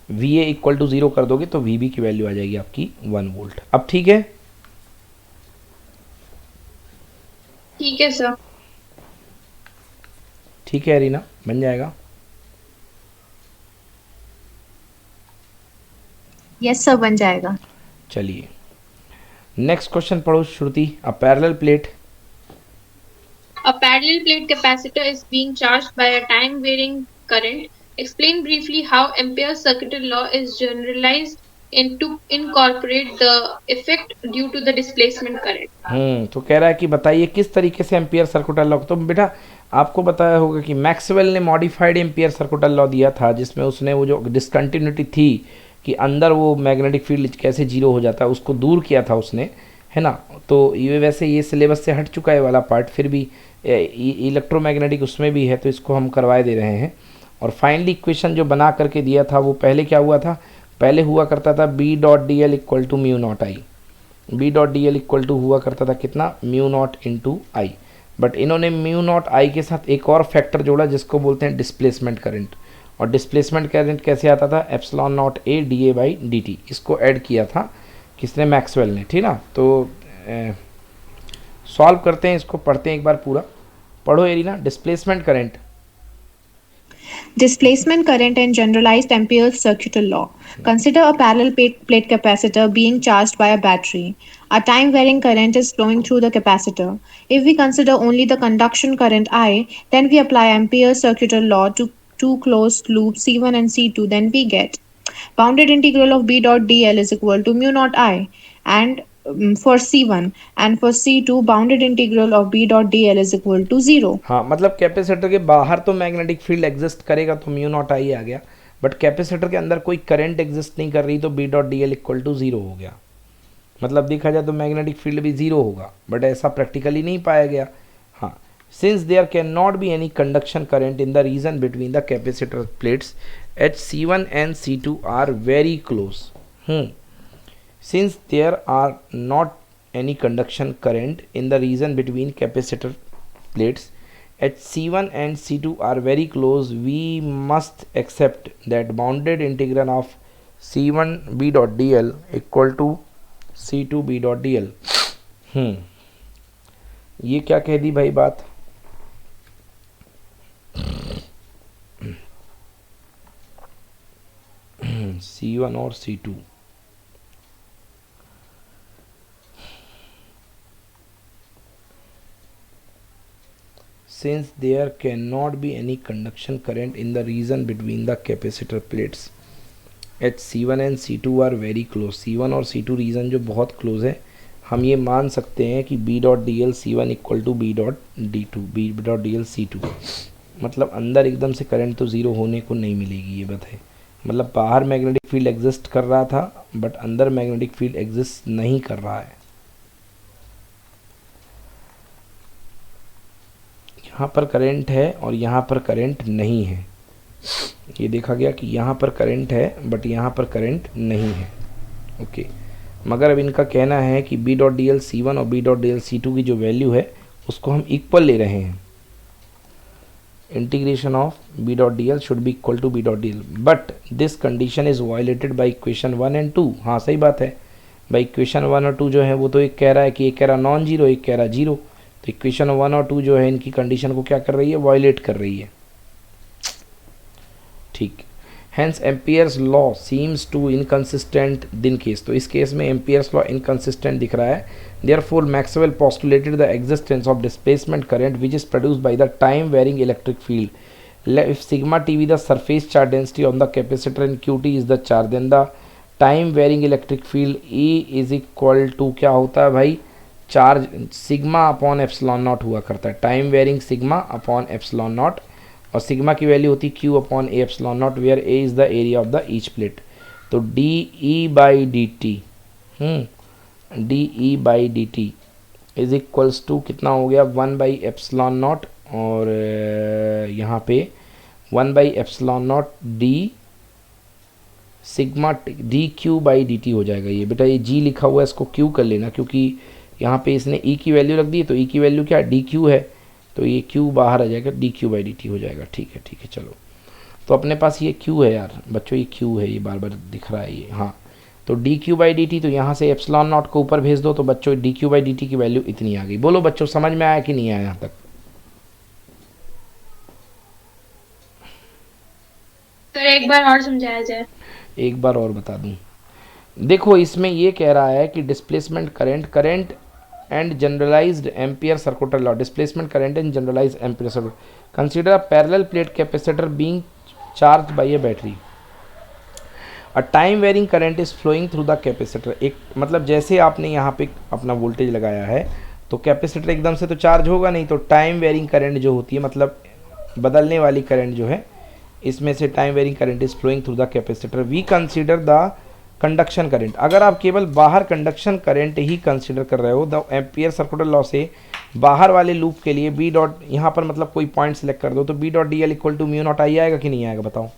वी ए इक्वल टू 0 कर दोगे तो वी बी की वैल्यू आ जाएगी आपकी 1 वोल्ट। अब ठीक है? ठीक है सर। ठीक है रीना, बन जाएगा। यस सर, बन जाएगा। चलिए नेक्स्ट क्वेश्चन पढ़ो Shruti. A parallel plate A parallel parallel plate capacitor is being charged by a time varying current. Explain briefly how Ampere's circuital law is generalized and to incorporate the effect due to the displacement current. तो कह रहा है कि बताइए किस तरीके से ampere सर्कुटल law. तो बेटा आपको बताया होगा कि मैक्सवेल ने मॉडिफाइड एम्पियर सर्कुटल लॉ दिया था, जिसमें उसने वो जो डिसकंटिन्यूटी थी कि अंदर वो मैग्नेटिक फील्ड कैसे जीरो हो जाता है उसको दूर किया था उसने, है ना। तो ये वैसे ये सिलेबस से हट चुका है वाला पार्ट, फिर भी इलेक्ट्रोमैग्नेटिक उसमें भी है, तो इसको हम करवाए दे रहे हैं। और फाइनली इक्वेशन जो बना करके दिया था वो पहले क्या हुआ था, पहले हुआ करता था B dot D L equal to mu not I. B dot D L equal to हुआ करता था कितना, mu not into I. But इन्होंने म्यू नॉट आई के साथ एक और फैक्टर जोड़ा जिसको बोलते हैं डिस्प्लेसमेंट करंट। और डिस्प्लेसमेंट करंट कैसे आता था, epsilon not A D A by D T. इसको ऐड किया था किसने, मैक्सवेल ने, ठीक ना। तो सॉल्व करते हैं इसको, पढ़ते हैं एक बार पूरा। पढ़ो arena, displacement current. Displacement current and generalized Ampere's circuital law. Consider a parallel plate capacitor being charged by a battery. A time varying current is flowing through the capacitor. If we consider only the conduction current I, then we apply Ampere's circuital law to two closed loops C1 and C2. Then we get bounded integral of B dot dl is equal to mu naught I, and for C1, and for C2 bounded integral of B dot dl is equal to 0. हाँ, मतलब capacitor के बाहर तो magnetic field exist करेगा तो mu not I आ गया, but capacitor के अंदर कोई करंट एग्जिस्ट नहीं कर रही तो B dot D L equal to zero हो गया। मतलब देखा जाए तो मैग्नेटिक फील्ड भी ज़ीरो होगा, बट ऐसा प्रैक्टिकली नहीं पाया गया। हाँ, since there can not be any conduction current in the region between the capacitor plates at C1 and C2 are very close. Since there are not any conduction current in the region between capacitor plates at C1 and C2 are very close, we must accept that bounded integral of C1 B dot dl equal to C2 B dot dl। ये क्या कह दी भाई बात, C1 और C2। Since there cannot be any conduction current in the region between the capacitor plates at C1 and C2 are very close, C1 और C2 reason जो बहुत close है, हम ये मान सकते हैं कि B dot D L C1 equal to B dot D2, B dot D L C2। मतलब अंदर एकदम से करंट तो ज़ीरो होने को नहीं मिलेगी, ये बात है। मतलब बाहर मैग्नेटिक फील्ड एग्जिस्ट कर रहा था बट अंदर मैग्नेटिक फील्ड एग्जिस्ट नहीं कर रहा है। यहाँ पर करंट है और यहाँ पर करंट नहीं है, ये देखा गया कि यहाँ पर करंट है बट यहाँ पर करंट नहीं है। ओके, मगर अब इनका कहना है कि B dot D L C1 और B dot D L C2 की जो वैल्यू है उसको हम इक्वल ले रहे हैं। Integration of B dot D L should be equal to B dot D L, but this condition is violated by equation 1 and 2। हाँ सही बात है भाई, इक्वेशन 1 और 2 जो है वो तो एक कह रहा है कि एक कह रहा नॉन जीरो, एक कह रहा जीरो। तो इक्वेशन 1 और 2 जो है इनकी कंडीशन को क्या कर रही है, वायलेट कर रही है। ठीक, hence Ampere's law seems to inconsistent in case. तो इस केस में एम्पियर्स लॉ इनकंसिस्टेंट दिख रहा है। Therefore Maxwell postulated the existence of displacement current which is produced by the time varying electric field. If sigma T be the surface charge density on the capacitor and Q T is the charge, then the time varying electric field E is equal to क्या होता है भाई, charge sigma upon epsilon not हुआ करता है, time varying sigma upon epsilon not, और सिग्मा की वैल्यू होती है Q upon A epsilon naught, where A is the area of the each plate. तो D E by D T, D E by D T is equals to कितना हो गया, 1 by epsilon not, और यहाँ पे 1 by epsilon not D sigma D Q by D T हो जाएगा। ये बेटा ये जी लिखा हुआ है इसको क्यू कर लेना, क्योंकि यहाँ पे इसने ई की वैल्यू रख दी, तो ई की वैल्यू क्या डी क्यू है, तो ये क्यू बाहर आ जाएगा, D Q by D T हो जाएगा। ठीक है चलो, तो अपने पास ये क्यू है यार बच्चों, ये क्यू है, ये बार बार दिख रहा है ये। हाँ, तो D Q by D T, तो यहाँ से एप्सिलॉन नॉट को ऊपर भेज दो, तो बच्चों D Q by D T की वैल्यू इतनी आ गई। बोलो बच्चों समझ में आया कि नहीं आया यहाँ तक? तो एक बार और समझाया जाए। एक बार और बता दूं, देखो इसमें ये कह रहा है कि displacement current and generalized ampere circuital law, displacement current and generalized ampere circuit. Consider a parallel plate capacitor being charged by a battery. A time varying current is flowing through the capacitor. एक मतलब जैसे आपने यहाँ पे अपना voltage लगाया है तो कैपेसिटर एकदम से तो चार्ज होगा नहीं, तो टाइम वेरिंग करंट जो होती है मतलब बदलने वाली करंट जो है, इसमें से time varying current is flowing through the capacitor. We consider the conduction current. अगर आप केवल बाहर कंडक्शन करंट ही कंसीडर कर रहे हो, द एम्पियर सर्कुलर लॉ से बाहर वाले लूप के लिए बी डॉट, यहाँ पर मतलब कोई पॉइंट सेलेक्ट कर दो तो B dot D L equal to mu not I आएगा कि नहीं आएगा बताओ.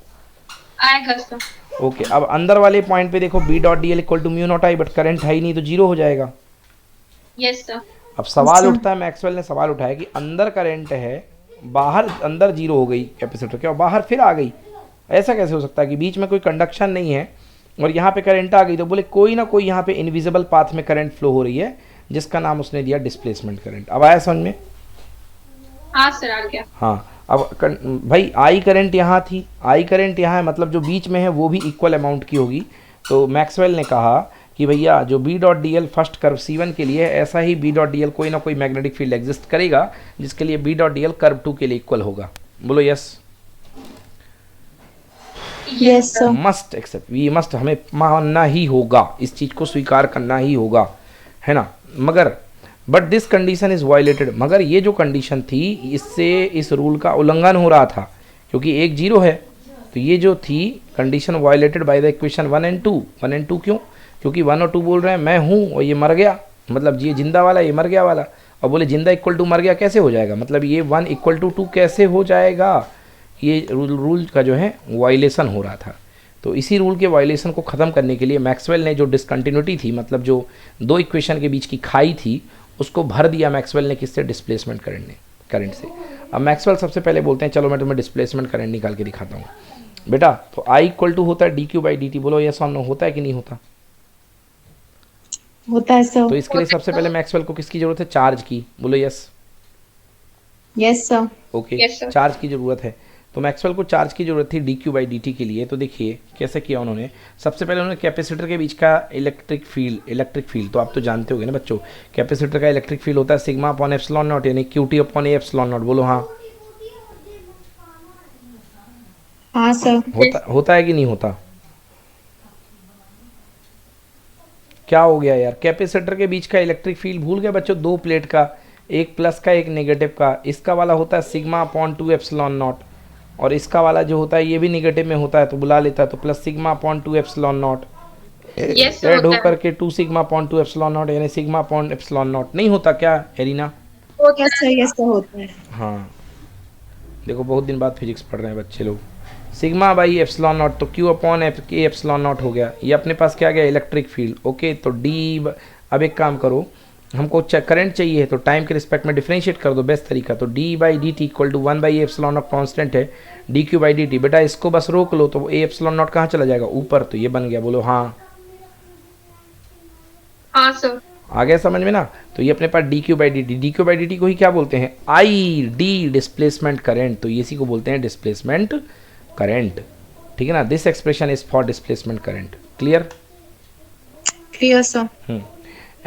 आएगा सर. ओके अब अंदर वाले पॉइंट पे देखो B dot D L equal to mu not I, but current है ही नहीं तो जीरो हो जाएगा. Yes sir. अब सवाल उठता है, मैक्सवेल ने सवाल उठाया कि अंदर करंट है, बाहर अंदर जीरो हो गई कैपेसिटर के और बाहर फिर आ गई, ऐसा कैसे हो सकता है कि बीच में कोई कंडक्शन नहीं है और यहाँ पे करंट आ गई. तो बोले कोई ना कोई यहाँ पे इनविजिबल पाथ में करंट फ्लो हो रही है जिसका नाम उसने दिया डिस्प्लेसमेंट करंट. अब आया समझ में? हाँ सर आ गया. हाँ अब भाई आई करंट यहाँ थी, आई करंट यहाँ है, मतलब जो बीच में है वो भी इक्वल अमाउंट की होगी. तो मैक्सवेल ने कहा कि भैया जो B dot D L first curve C1 के लिए है, ऐसा ही बी डॉट डी एल कोई ना कोई मैग्नेटिक फील्ड एग्जिस्ट करेगा जिसके लिए B dot D L curve 2 के लिए इक्वल होगा. बोलो yes. Yes sir. Must accept, we must, हमें मानना ही होगा, इस चीज़ को स्वीकार करना ही होगा, है ना. मगर but this condition is violated, मगर ये जो कंडीशन थी इससे इस रूल का उल्लंघन हो रहा था क्योंकि एक जीरो है. तो ये जो थी condition violated by the equation 1 and 2. 1 and 2 क्यों? क्योंकि 1 और 2 बोल रहे हैं मैं हूँ और ये मर गया, मतलब ये जिंदा वाला ये मर गया वाला, और बोले जिंदा इक्वल टू मर गया कैसे हो जाएगा, मतलब ये 1 इक्वल टू 2 कैसे हो जाएगा. ये रूल का जो है वायलेशन हो रहा था. तो इसी रूल के वायलेशन को ख़त्म करने के लिए मैक्सवेल ने जो डिसकंटिन्यूटी थी, मतलब जो दो इक्वेशन के बीच की खाई थी, उसको भर दिया मैक्सवेल ने किससे? डिस्प्लेसमेंट करंट से. अब मैक्सवेल सबसे पहले बोलते हैं चलो मैं तुम्हें डिस्प्लेसमेंट करंट निकाल के दिखाता हूँ. बेटा तो आई इक्वल टू होता है D Q by D T. बोलो यस और नो, होता है कि नहीं होता? होता है सर. तो इसके लिए सबसे पहले मैक्सवेल को किसकी जरूरत है? चार्ज की. बोलो yes. Yes sir. Okay Yes, sir. Charge की ज़रूरत है. तो मैक्सवेल को चार्ज की ज़रूरत थी D Q by D T के लिए. तो देखिए कैसे किया उन्होंने. सबसे पहले उन्होंने कैपेसिटर के बीच का इलेक्ट्रिक फील्ड तो आप तो जानते होंगे ना बच्चों, कैपेसिटर का इलेक्ट्रिक फील्ड होता है सिग्मा अपॉन एप्सिलॉन नॉट, यानी Q T upon A epsilon not. बोलो हाँ. हाँ सर. होता है कि नहीं होता? क्या हो गया यार, कैपेसिटर के बीच का इलेक्ट्रिक फील्ड भूल गए बच्चों? दो प्लेट का, एक प्लस का एक नेगेटिव का. इसका वाला होता है सिग्मा अपॉन 2 एप्सिलॉन नॉट, और इसका वाला जो होता है ये भी नेगेटिव में होता है तो बुला लेता है, तो plus sigma upon 2 epsilon not Yes, add होता हो है. करके 2 सिग्मा अपॉन 2 एप्सिलॉन नॉट यानी सिग्मा अपॉन एप्सिलॉन नॉट. नहीं होता क्या arena? Yes sir. Yes sir होता है. हाँ देखो बहुत दिन बाद फिजिक्स पढ़ रहे हैं बच्चे लोग. सिग्मा बाई एप्सिलॉन नॉट तो क्यू अपॉन के एप्सिलॉन नॉट हो गया. ये अपने पास क्या गया? Electric field. ओके तो डी. अब एक काम करो, हमको करंट चाहिए तो टाइम के रिस्पेक्ट में डिफरेंशिएट कर दो, बेस्ट तरीका. तो D by D T equal to 1 by epsilon naught constant है, D Q by D T. बेटा इसको बस रोक लो तो ए एप्सिलॉन नॉट कहाँ चला जाएगा? ऊपर. तो ये बन गया. बोलो हाँ. हाँ सर. आ गया समझ में ना. तो ये अपने पास D Q by D T. D Q by D T को ही क्या बोलते हैं? I D displacement current. तो इसी को बोलते हैं डिस्प्लेसमेंट करंट. ठीक है ना. This expression is for displacement current. Clear? Clear sir.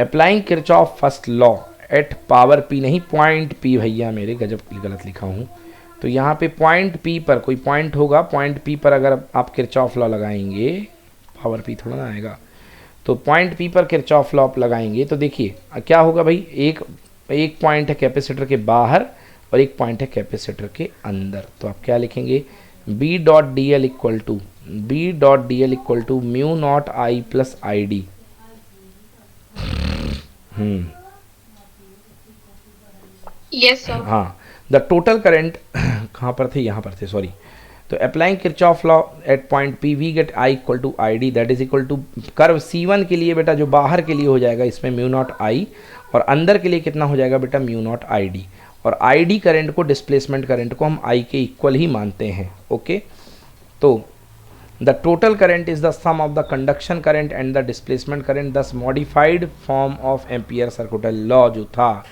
Applying Kirchhoff first law at power P, नहीं पॉइंट पी भैया मेरे, गजब गलत लिखा हूँ. तो यहाँ पे पॉइंट पी पर कोई पॉइंट होगा, पॉइंट पी पर अगर आप किरचॉफ लॉ लगाएंगे, पावर पी थोड़ा ना आएगा, तो पॉइंट पी पर किरचॉफ लॉ लगाएंगे तो देखिए क्या होगा भाई. एक पॉइंट है कैपेसिटर के बाहर और एक पॉइंट है कैपेसिटर के अंदर. तो आप क्या लिखेंगे? B dot D L equal to mu not I plus I D. Yes sir. हाँ द टोटल करंट कहाँ पर थे? यहाँ पर थे, सॉरी. तो applying Kirchhoff law at point P we get I equal to I D, that is equal to curve C1 के लिए बेटा जो बाहर के लिए हो जाएगा इसमें म्यू नॉट आई, और अंदर के लिए कितना हो जाएगा बेटा? Mu not I D. और आई डी करंट को, डिस्प्लेसमेंट करंट को हम आई के इक्वल ही मानते हैं. ओके तो the total current is the sum of the conduction current and the displacement current. This modified form of Ampere circular law जो था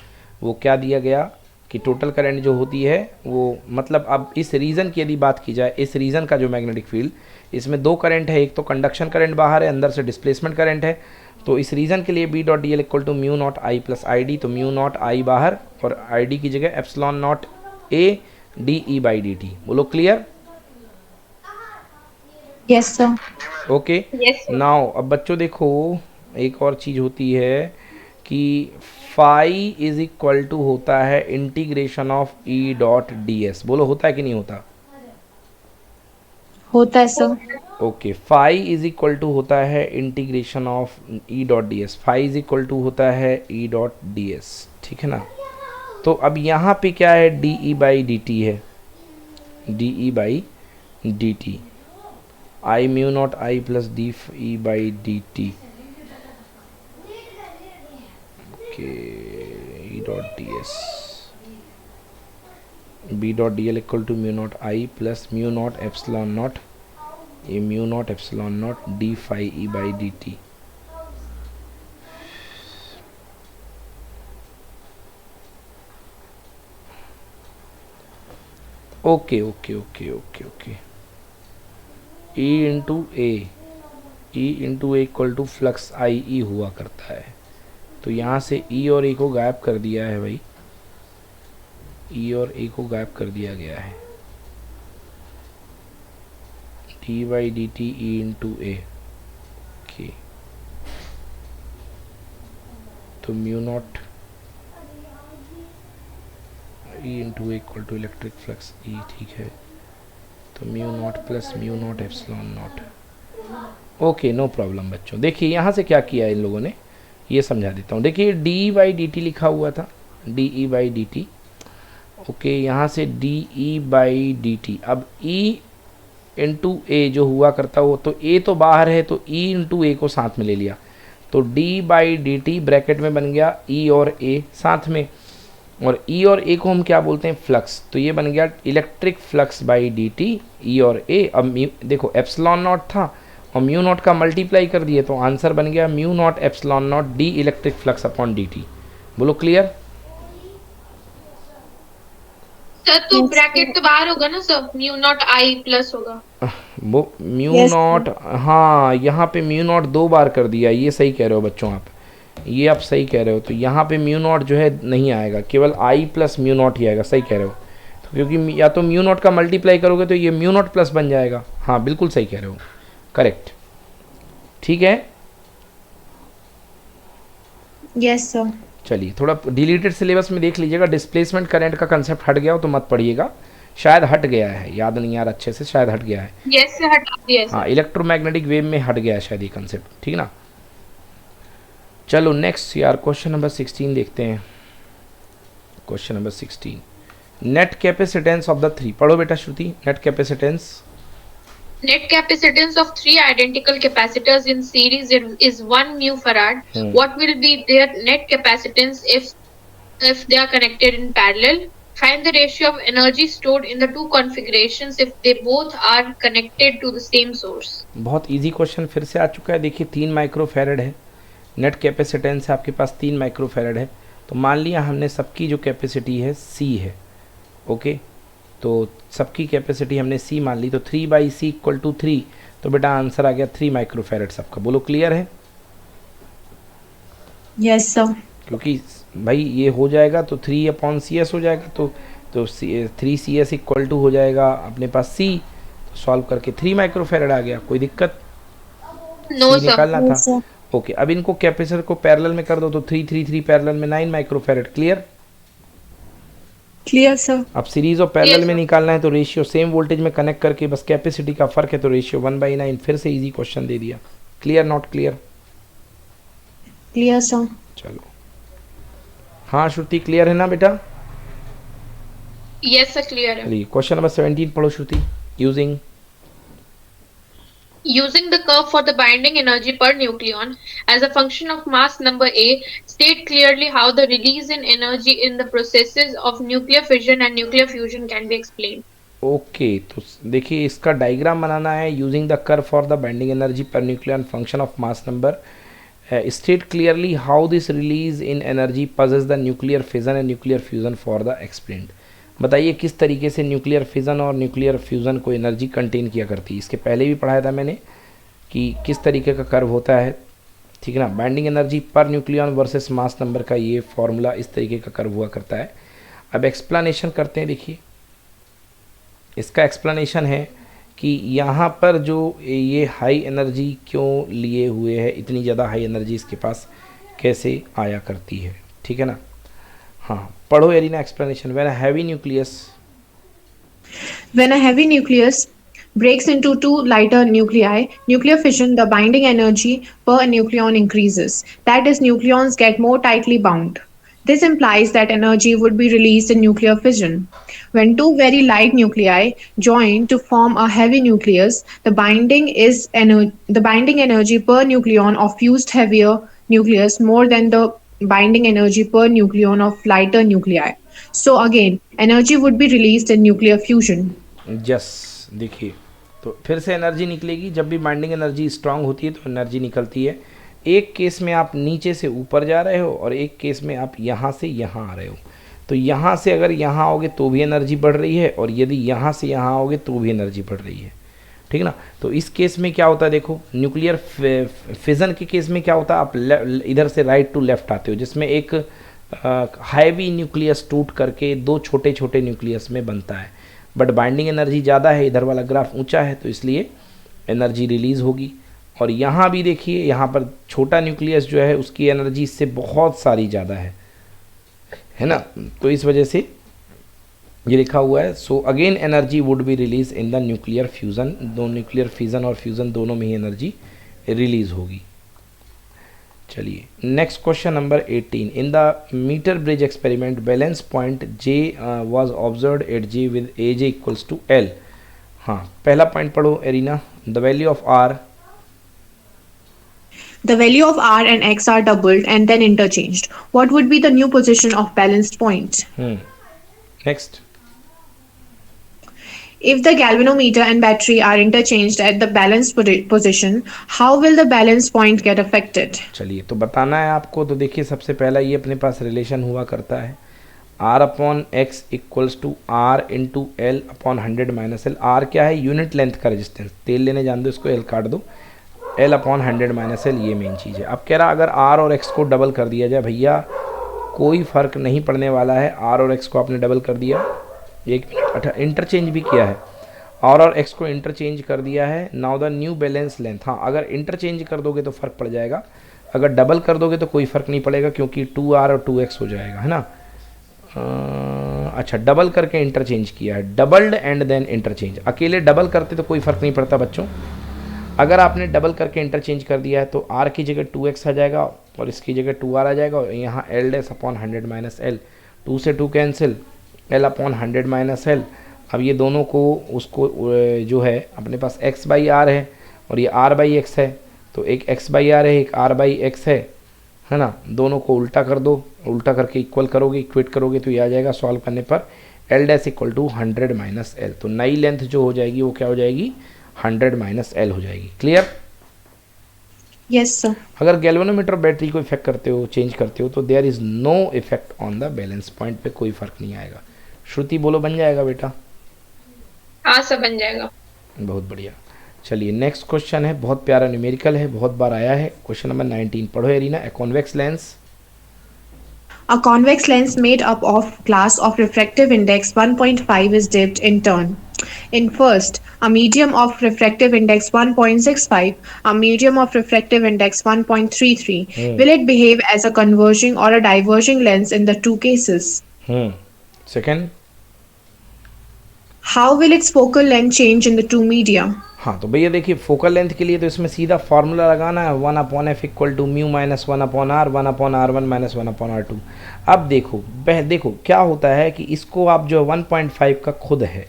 वो क्या दिया गया कि टोटल करंट जो होती है वो, मतलब अब इस रीजन की यदि बात की जाए, इस रीजन का जो मैग्नेटिक फील्ड, इसमें दो करंट है, एक तो कंडक्शन करंट बाहर है, अंदर से डिस्प्लेसमेंट करंट है. तो इस रीज़न के लिए B dot D L equal to mu not I plus I D, तो म्यू नॉट आई बाहर और आई डी की जगह epsilon not A D E by D T. बोलो clear? Yes, sir. Okay. Yes, sir. Now अब बच्चों देखो, एक और चीज़ होती है कि फाई इज इक्वल टू होता है integration of E dot D S. बोलो होता है कि नहीं होता? होता है sir. Okay, phi is equal to होता है integration of E dot D S. Phi is equal to होता है ई डॉट डी एस, ठीक है ना। तो अब यहाँ पे क्या है, D E by D T है, D E by D T, I mu naught I plus D E by D T. Okay, E dot D S, B dot D L equal to mu not I plus mu naught epsilon not a mu naught epsilon not D phi E by D T. Okay okay okay okay okay, E into A, E into A equal to flux आई ई हुआ करता है। तो यहाँ से ई और ए को गायब कर दिया है भाई, ई और ए को गायब कर दिया गया है। D by D T E into A, okay, तो mu naught E into A equal to electric flux E, ठीक है। तो mu naught plus mu naught epsilon naught. Okay, no problem बच्चों। देखिए यहाँ से क्या किया इन लोगों ने, ये समझा देता हूँ। देखिए डी बाई डी टी लिखा हुआ था, D E by D T. Okay, यहाँ से D E by D T, अब ई इंटू ए जो हुआ करता हो, तो ए तो बाहर है तो ई इंटू ए को साथ में ले लिया, तो D by D T bracket में बन गया ई और ए साथ में, और ई और ए को हम क्या बोलते हैं, फ्लक्स। तो ये बन गया electric flux by D T, E और ए। अब देखो एप्सिलॉन नॉट था और म्यू नॉट का मल्टीप्लाई कर दिए, तो आंसर बन गया mu naught epsilon not D electric flux upon D T. बोलो क्लियर? सर तो ब्रैकेट तो बाहर होगा ना sir, mu naught I plus होगा वो म्यू नॉट, हाँ यहाँ पे म्यू नॉट दो बार कर दिया, ये सही कह रहे हो बच्चों आप, ये आप सही कह रहे हो। तो यहाँ पे म्यू नॉट जो है नहीं आएगा, केवल आई प्लस म्यू नॉट ही आएगा, सही कह रहे हो। तो क्योंकि या तो म्यू नॉट का मल्टीप्लाई करोगे तो ये म्यू नॉट प्लस बन जाएगा। हाँ बिल्कुल सही कह रहे हो, करेक्ट, ठीक है। Yes sir. चलिए थोड़ा डिलीटेड सिलेबस में देख लीजिएगा, डिस्प्लेसमेंट करंट का कंसेप्ट हट गया हो तो मत पढ़िएगा, शायद हट गया है, याद नहीं यार अच्छे से, शायद हट गया है। यस सर, हटा दिया हाँ, इलेक्ट्रोमैग्नेटिक वेव में हट गया है शायद ये कंसेप्ट, ठीक ना। चलो नेक्स्ट यार, क्वेश्चन नंबर 16 देखते हैं। Question number 16, net capacitance of the three. पढ़ो बेटा Shruti, net capacitance. Net capacitance of three identical capacitors in series is 1 mu farad. What will be their net capacitance if they are connected in parallel? Find the ratio of energy stored in the two configurations if they both are connected to the same source. बहुत easy question फिर से आ चुका है। देखिए 3 microfarad है, net capacitance है आपके पास 3 microfarad है। तो मान लिया हमने सबकी जो कैपेसिटी है C है, ओके, तो सबकी कैपेसिटी हमने C मान ली, तो 3 बाई सी इक्वल टू 3, तो बेटा आंसर आ गया 3 माइक्रोफैरड सबका। बोलो क्लियर है? Yes sir. क्योंकि भाई ये हो जाएगा तो 3 अपॉन सी एस हो जाएगा, तो 3 सी एस इक्वल टू हो जाएगा अपने पास C, तो सॉल्व करके 3 माइक्रोफैरड आ गया। कोई दिक्कत? No C sir. निकालना था। ओके, अब इनको कैपेसिटर को पैरेलल में कर दो, तो 3 3 3 पैरेलल में 9 माइक्रोफैरड। क्लियर? Clear sir. अब सीरीज और पैरेलल Yes, में sir. निकालना है तो रेशियो सेम वोल्टेज में कनेक्ट करके बस कैपेसिटी का फर्क है, तो रेशियो 1/9। फिर से इजी क्वेश्चन दे दिया। Clear not clear? Clear sir. चलो हाँ श्रुति, क्लियर है ना बेटा? Yes sir, clear है। चलिए क्वेश्चन नंबर 17 पढ़ो Shruti. Using Using the curve for the binding energy per nucleon as a function of mass number A, state clearly how the release in energy in the processes of nuclear fission and nuclear fusion can be explained. Okay, तो देखिए इसका diagram बनाना है। Using the curve for the binding energy per nucleon function of mass number, state clearly how this release in energy possess the nuclear fission and nuclear fusion for the explained. बताइए किस तरीके से nuclear fission और nuclear fusion को energy contain किया करती है। इसके पहले भी पढ़ाया था मैंने कि किस तरीके का कर्व होता है, ठीक है ना। Binding energy per nucleon versus mass number का ये फॉर्मूला इस तरीके का कर्व हुआ करता है। अब एक्सप्लेनेशन करते हैं। देखिए इसका एक्सप्लेनेशन है कि यहाँ पर जो ये हाई एनर्जी क्यों लिए हुए है, इतनी ज़्यादा हाई एनर्जी इसके पास कैसे आया करती है, ठीक है ना। हाँ पढ़ो arena explanation. When a heavy nucleus When a heavy nucleus breaks into two lighter nuclei, nuclear fission, the binding energy per nucleon increases. That is, nucleons get more tightly bound. This implies that energy would be released in nuclear fission. When two very light nuclei join to form a heavy nucleus, the binding energy per nucleon of fused heavier nucleus more than the binding energy per nucleon of lighter nuclei. So again, energy would be released in nuclear fusion. जस देखिए तो फिर से energy निकलेगी। जब भी binding energy strong होती है तो एनर्जी निकलती है। एक केस में आप नीचे से ऊपर जा रहे हो और एक केस में आप यहाँ से यहाँ आ रहे हो। तो यहाँ से अगर यहाँ आओगे तो भी एनर्जी बढ़ रही है और यदि यहाँ से यहाँ आओगे तो भी एनर्जी बढ़ रही है, ठीक है ना। तो इस केस में क्या होता है, देखो न्यूक्लियर फिजन के केस में क्या होता है, आप इधर से राइट टू लेफ्ट आते हो, जिसमें एक हैवी न्यूक्लियस टूट करके दो छोटे छोटे न्यूक्लियस में बनता है। बट बाइंडिंग एनर्जी ज़्यादा है, इधर वाला ग्राफ ऊंचा है, तो इसलिए एनर्जी रिलीज़ होगी। और यहाँ भी देखिए, यहाँ पर छोटा न्यूक्लियस जो है उसकी एनर्जी इससे बहुत सारी ज़्यादा है ना। तो इस वजह से ये लिखा हुआ है। So again energy would be release in the nuclear fusion. दो न्यूक्लियर फिजन और फ्यूज़न दोनों में ही एनर्जी रिलीज़ होगी। चलिए next question number 18। In the metre bridge experiment balance point J was observed at J with A J equals to L. हाँ पहला point पढ़ो Arina. The value of R, The value of R and X are doubled and then interchanged. What would be the new position of balanced point? Next. If the galvanometer and battery are interchanged at the balanced position, how will the balance point get affected? चलिए तो बताना है आपको। तो देखिए सबसे पहला ये अपने पास रिलेशन हुआ करता है R upon X equals to R into L upon 100 minus L. R क्या है, यूनिट लेंथ का रेजिस्टेंस, तेल लेने जान दो इसको, एल काट दो, एल अपॉन 100 माइनस एल, ये मेन चीज़ है। अब कह रहा अगर आर और एक्स को डबल कर दिया जाए, भैया कोई फ़र्क नहीं पड़ने वाला है। आर और एक्स को आपने डबल कर दिया, एक मिनट, अच्छा इंटरचेंज भी किया है, और एक्स को इंटरचेंज कर दिया है। Now the new balance length. हाँ अगर इंटरचेंज कर दोगे तो फ़र्क पड़ जाएगा, अगर डबल कर दोगे तो कोई फ़र्क नहीं पड़ेगा, क्योंकि 2r और 2x हो जाएगा, है ना। अच्छा डबल करके इंटरचेंज किया है, डबल्ड एंड देन इंटरचेंज। अकेले डबल करते तो कोई फ़र्क नहीं पड़ता बच्चों, अगर आपने डबल करके इंटरचेंज कर दिया है तो r की जगह 2x आ जाएगा और इसकी जगह 2r आ जाएगा, और यहाँ L dash upon 100 minus L, 2 से 2 cancel, L upon 100 minus L. अब ये दोनों को उसको जो है अपने पास x बाई आर है और ये r बाई एक्स है, तो एक x बाई आर है, एक r बाई एक्स है ना। दोनों को उल्टा कर दो, उल्टा करके इक्वल करोगे, इक्वेट करोगे तो ये आ जाएगा सॉल्व करने पर L dash equal to 100 minus L. तो नई लेंथ जो हो जाएगी वो क्या हो जाएगी, 100 माइनस एल हो जाएगी। क्लियर? Yes, sir. अगर गैल्वेनोमीटर बैटरी को इफेक्ट करते हो, चेंज करते हो, तो there is no effect on the balance point पे, कोई फ़र्क नहीं आएगा। श्रुति बोलो बन जाएगा बेटा? हाँ सब बन जाएगा। बहुत बढ़िया। चलिए नेक्स्ट क्वेश्चन है, बहुत प्यारा न्यूमेरिकल है, बहुत बार आया है। क्वेश्चन नंबर 19 पढ़ो arena. A convex lens, A convex lens made up of glass of refractive index 1.5 is dipped in turn. In first, a medium of refractive index 1.65, a medium of refractive index 1.33. Will it behave as a converging or a diverging lens in the two cases? Second, How will its focal length change in the two media? हाँ तो भैया देखिए focal length के लिए तो इसमें सीधा formula लगाना है, 1 upon F equal to mu minus 1 upon R, 1 upon R 1 minus 1 upon R 2। अब देखो क्या होता है कि इसको आप जो 1.5 का खुद है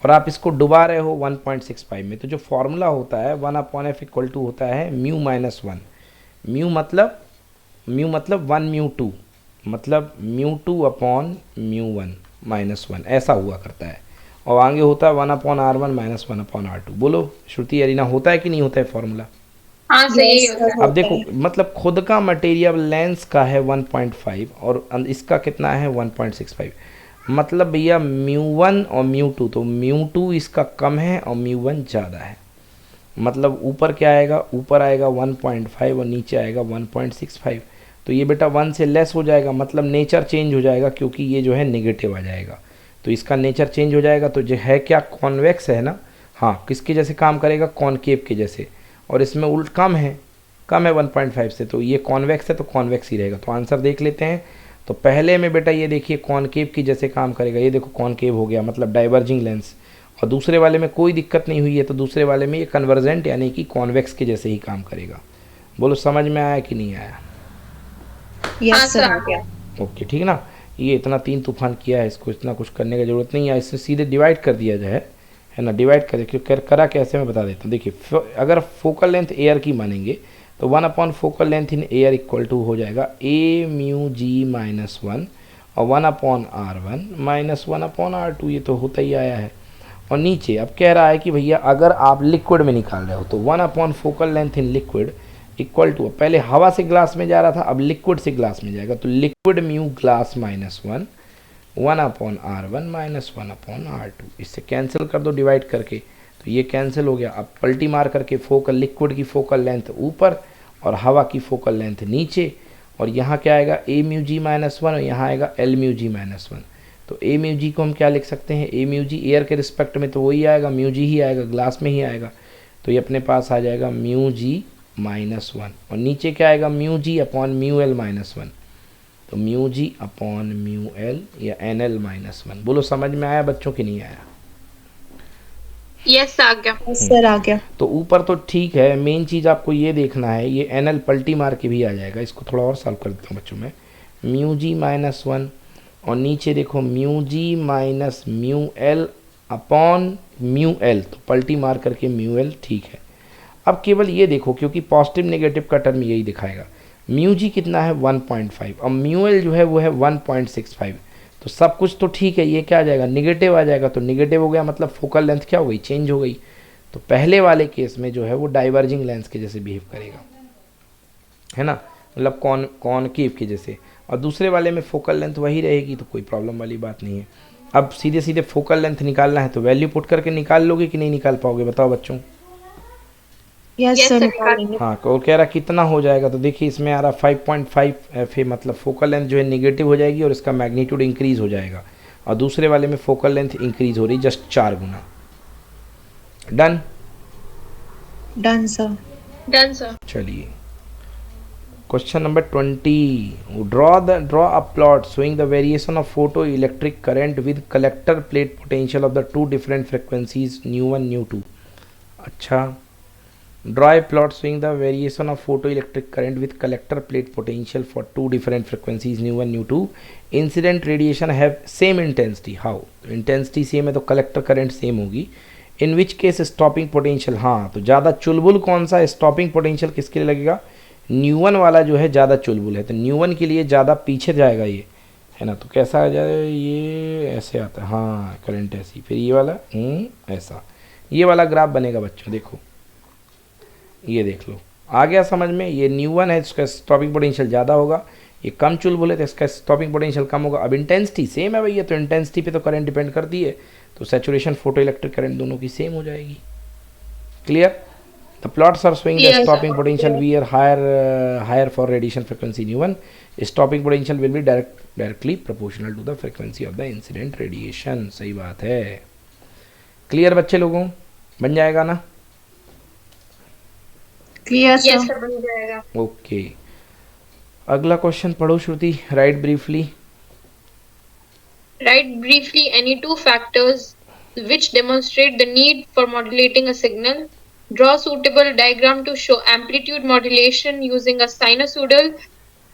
और आप इसको डुबा रहे हो 1.65 में, तो जो फार्मूला होता है 1 अपॉन एफ इक्वल टू होता है म्यू माइनस 1। म्यू मतलब 1 म्यू 2, मतलब म्यू 2 अपॉन म्यू 1 माइनस 1, ऐसा हुआ करता है। और आगे होता है 1 upon R 1 minus 1 upon R 2। बोलो श्रुति अरीना, होता है कि नहीं होता है फॉर्मूला? हाँ सही होता है। अब देखो मतलब खुद का मटेरियल लेंस का है 1.5 और इसका कितना है 1.65, मतलब भैया म्यू 1 और म्यू 2, तो म्यू 2 इसका कम है और म्यू 1 ज़्यादा है। मतलब ऊपर क्या आएगा, ऊपर आएगा 1.5 और नीचे आएगा 1.65। तो ये बेटा 1 से लेस हो जाएगा, मतलब नेचर चेंज हो जाएगा, क्योंकि ये जो है नेगेटिव आ जाएगा, तो इसका नेचर चेंज हो जाएगा। तो जो है क्या, कॉन्वेक्स है ना, हाँ किसके जैसे काम करेगा, कॉनकेव के जैसे, और इसमें उल्ट कम है 1.5 से, तो ये कॉन्वेक्स है तो कॉन्वेक्स ही रहेगा। तो आंसर देख लेते हैं। तो पहले में बेटा ये देखिए कॉनकेव की जैसे काम करेगा, ये देखो कॉनकेव हो गया मतलब डाइवर्जिंग लेंस, और दूसरे वाले में कोई दिक्कत नहीं हुई है, तो दूसरे वाले में ये कन्वर्जेंट यानी कि कॉन्वेक्स के जैसे ही काम करेगा। बोलो समझ में आया कि नहीं आया? यस सर, आ गया। ओके ठीक ना। ये इतना 3 तूफान किया है, इसको इतना कुछ करने की ज़रूरत नहीं है, इससे सीधे डिवाइड कर दिया जाए, है ना। डिवाइड कर क्यों करा कैसे मैं बता देता हूँ। देखिए अगर फोकल लेंथ एयर की मानेंगे तो 1 focal length in air equal to हो जाएगा a म्यू जी माइनस 1 और 1/r1 माइनस 1/r2, ये तो होता ही आया है। और नीचे अब कह रहा है कि भैया अगर आप लिक्विड में निकाल रहे हो तो 1 focal length in liquid equal to, पहले हवा से ग्लास में जा रहा था, अब लिक्विड से ग्लास में जाएगा, तो liquid mu glass minus 1/r1 minus 1/r2, इससे कैंसिल कर दो डिवाइड करके, तो ये कैंसिल हो गया। अब पलटी मार करके फोकल, लिक्विड की फोकल लेंथ ऊपर और हवा की फोकल लेंथ नीचे, और यहाँ क्या आएगा a म्यू जी माइनस 1 और यहाँ आएगा l म्यू जी माइनस 1। तो a म्यू जी को हम क्या लिख सकते हैं, a म्यू जी एयर के रिस्पेक्ट में तो वही आएगा, म्यू जी ही आएगा, ग्लास में ही आएगा, तो ये अपने पास आ जाएगा म्यू जी माइनस 1, और नीचे क्या आएगा mu G upon mu L minus 1, तो mu G upon mu L या एन एल माइनस 1। बोलो समझ में आया बच्चों की नहीं आया? यस आ गया। यस सर, आ गया। तो ऊपर तो ठीक है, मेन चीज़ आपको ये देखना है, ये एन एल पलटी मार के भी आ जाएगा, इसको थोड़ा और सॉल्व कर देता हूँ बच्चों में। म्यू जी माइनस 1 और नीचे देखो mu g minus mu l upon mu l, तो पलटी मार करके म्यू एल ठीक है। अब केवल ये देखो, क्योंकि पॉजिटिव नेगेटिव का टर्म यही दिखाएगा, म्यू जी कितना है 1.5 और म्यू एल जो है वो है 1.65, तो सब कुछ तो ठीक है, ये क्या आ जाएगा निगेटिव आ जाएगा, तो निगेटिव हो गया मतलब फोकल लेंथ क्या हो गई, चेंज हो गई। तो पहले वाले केस में जो है वो डाइवर्जिंग लेंस के जैसे बिहेव करेगा, है ना, मतलब कॉनकेव के जैसे, और दूसरे वाले में फोकल लेंथ वही रहेगी, तो कोई प्रॉब्लम वाली बात नहीं है। अब सीधे सीधे फोकल लेंथ निकालना है तो वैल्यू पुट करके निकाल लोगे कि नहीं निकाल पाओगे, बताओ बच्चों? यस सर, निकाल लेंगे। हाँ, और कह रहा कितना हो जाएगा, तो देखिए इसमें आ रहा 5.5 एफ, मतलब फोकल लेंथ जो है निगेटिव हो जाएगी और इसका मैग्नीट्यूड इंक्रीज हो जाएगा, और दूसरे वाले में फोकल लेंथ इंक्रीज हो रही जस्ट 4 गुना। Done? Done sir. Done sir. चलिए question number 20, draw a plot showing the variation of photo electric current with collector plate potential of the 2 different frequencies nu nu. अच्छा, draw a plot showing the variation of photoelectric current with collector plate potential for 2 different frequencies nu1 nu2, incident radiation have same intensity। how? intensity same है तो collector current same होगी। in which case stopping potential, हाँ तो ज़्यादा चुलबुल कौन सा, stopping potential किसके लिए लगेगा, nu1 वाला जो है ज़्यादा चुलबुल है, तो nu1 के लिए ज़्यादा पीछे जाएगा ये, है ना। तो कैसा आ जाए, ये ऐसे आता है, हाँ करंट ऐसी, फिर ये वाला ऐसा, ये वाला ग्राफ बनेगा बच्चों, देखो ये देख लो, आ गया समझ में। ये न्यू1 है, इसका स्टॉपिंग पोटेंशियल ज़्यादा होगा, ये कम चुलबुल है तो इसका स्टॉपिंग पोटेंशियल कम होगा। अब इंटेंसिटी सेम है भैया, तो इंटेंसिटी पे तो करंट डिपेंड करती है, तो सैचुरेशन फोटो इलेक्ट्रिक करंट दोनों की सेम हो जाएगी। Clear? The plots are showing the stopping potential V are higher for radiation frequency nu, stopping potential will be directly proportional to the frequency of the incident radiation. सही बात है। Clear बच्चे लोगों, बन जाएगा ना? Clear yes sir. सर, बन जाएगा। ओके, अगला क्वेश्चन पढ़ो Shruti, write briefly. Write briefly any 2 factors which demonstrate the need for modulating a signal. Draw suitable diagram to show amplitude modulation using a sinusoidal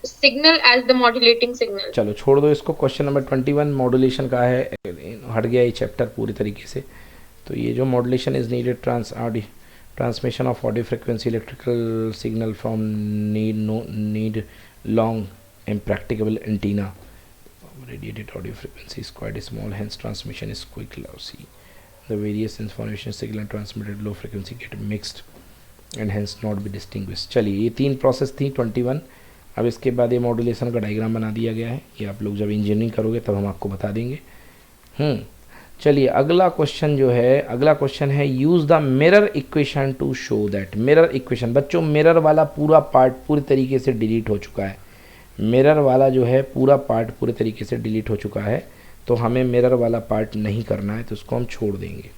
signal as the modulating signal. चलो छोड़ दो इसको, question number 21 modulation का है, हट गया ये chapter पूरी तरीके से। तो ये जो modulation is needed transmission of audio frequency electrical signal from need long impracticable antenna, radiated audio frequency is quite small, hence transmission is quick lossy. The various information signal transmitted low frequency get mixed and hence not be distinguished। चलिए ये 3 process थी 21। अब इसके बाद ये modulation का diagram बना दिया गया है, ये आप लोग जब इंजीनियरिंग करोगे तब हम आपको बता देंगे। चलिए अगला क्वेश्चन जो है, अगला क्वेश्चन है use the mirror equation two show that. Mirror equation बच्चों, मिरर वाला पूरा पार्ट पूरी तरीके से डिलीट हो चुका है। मिरर वाला जो है पूरा पार्ट पूरे तरीके से डिलीट हो चुका है, तो हमें मिरर वाला पार्ट नहीं करना है, तो उसको हम छोड़ देंगे,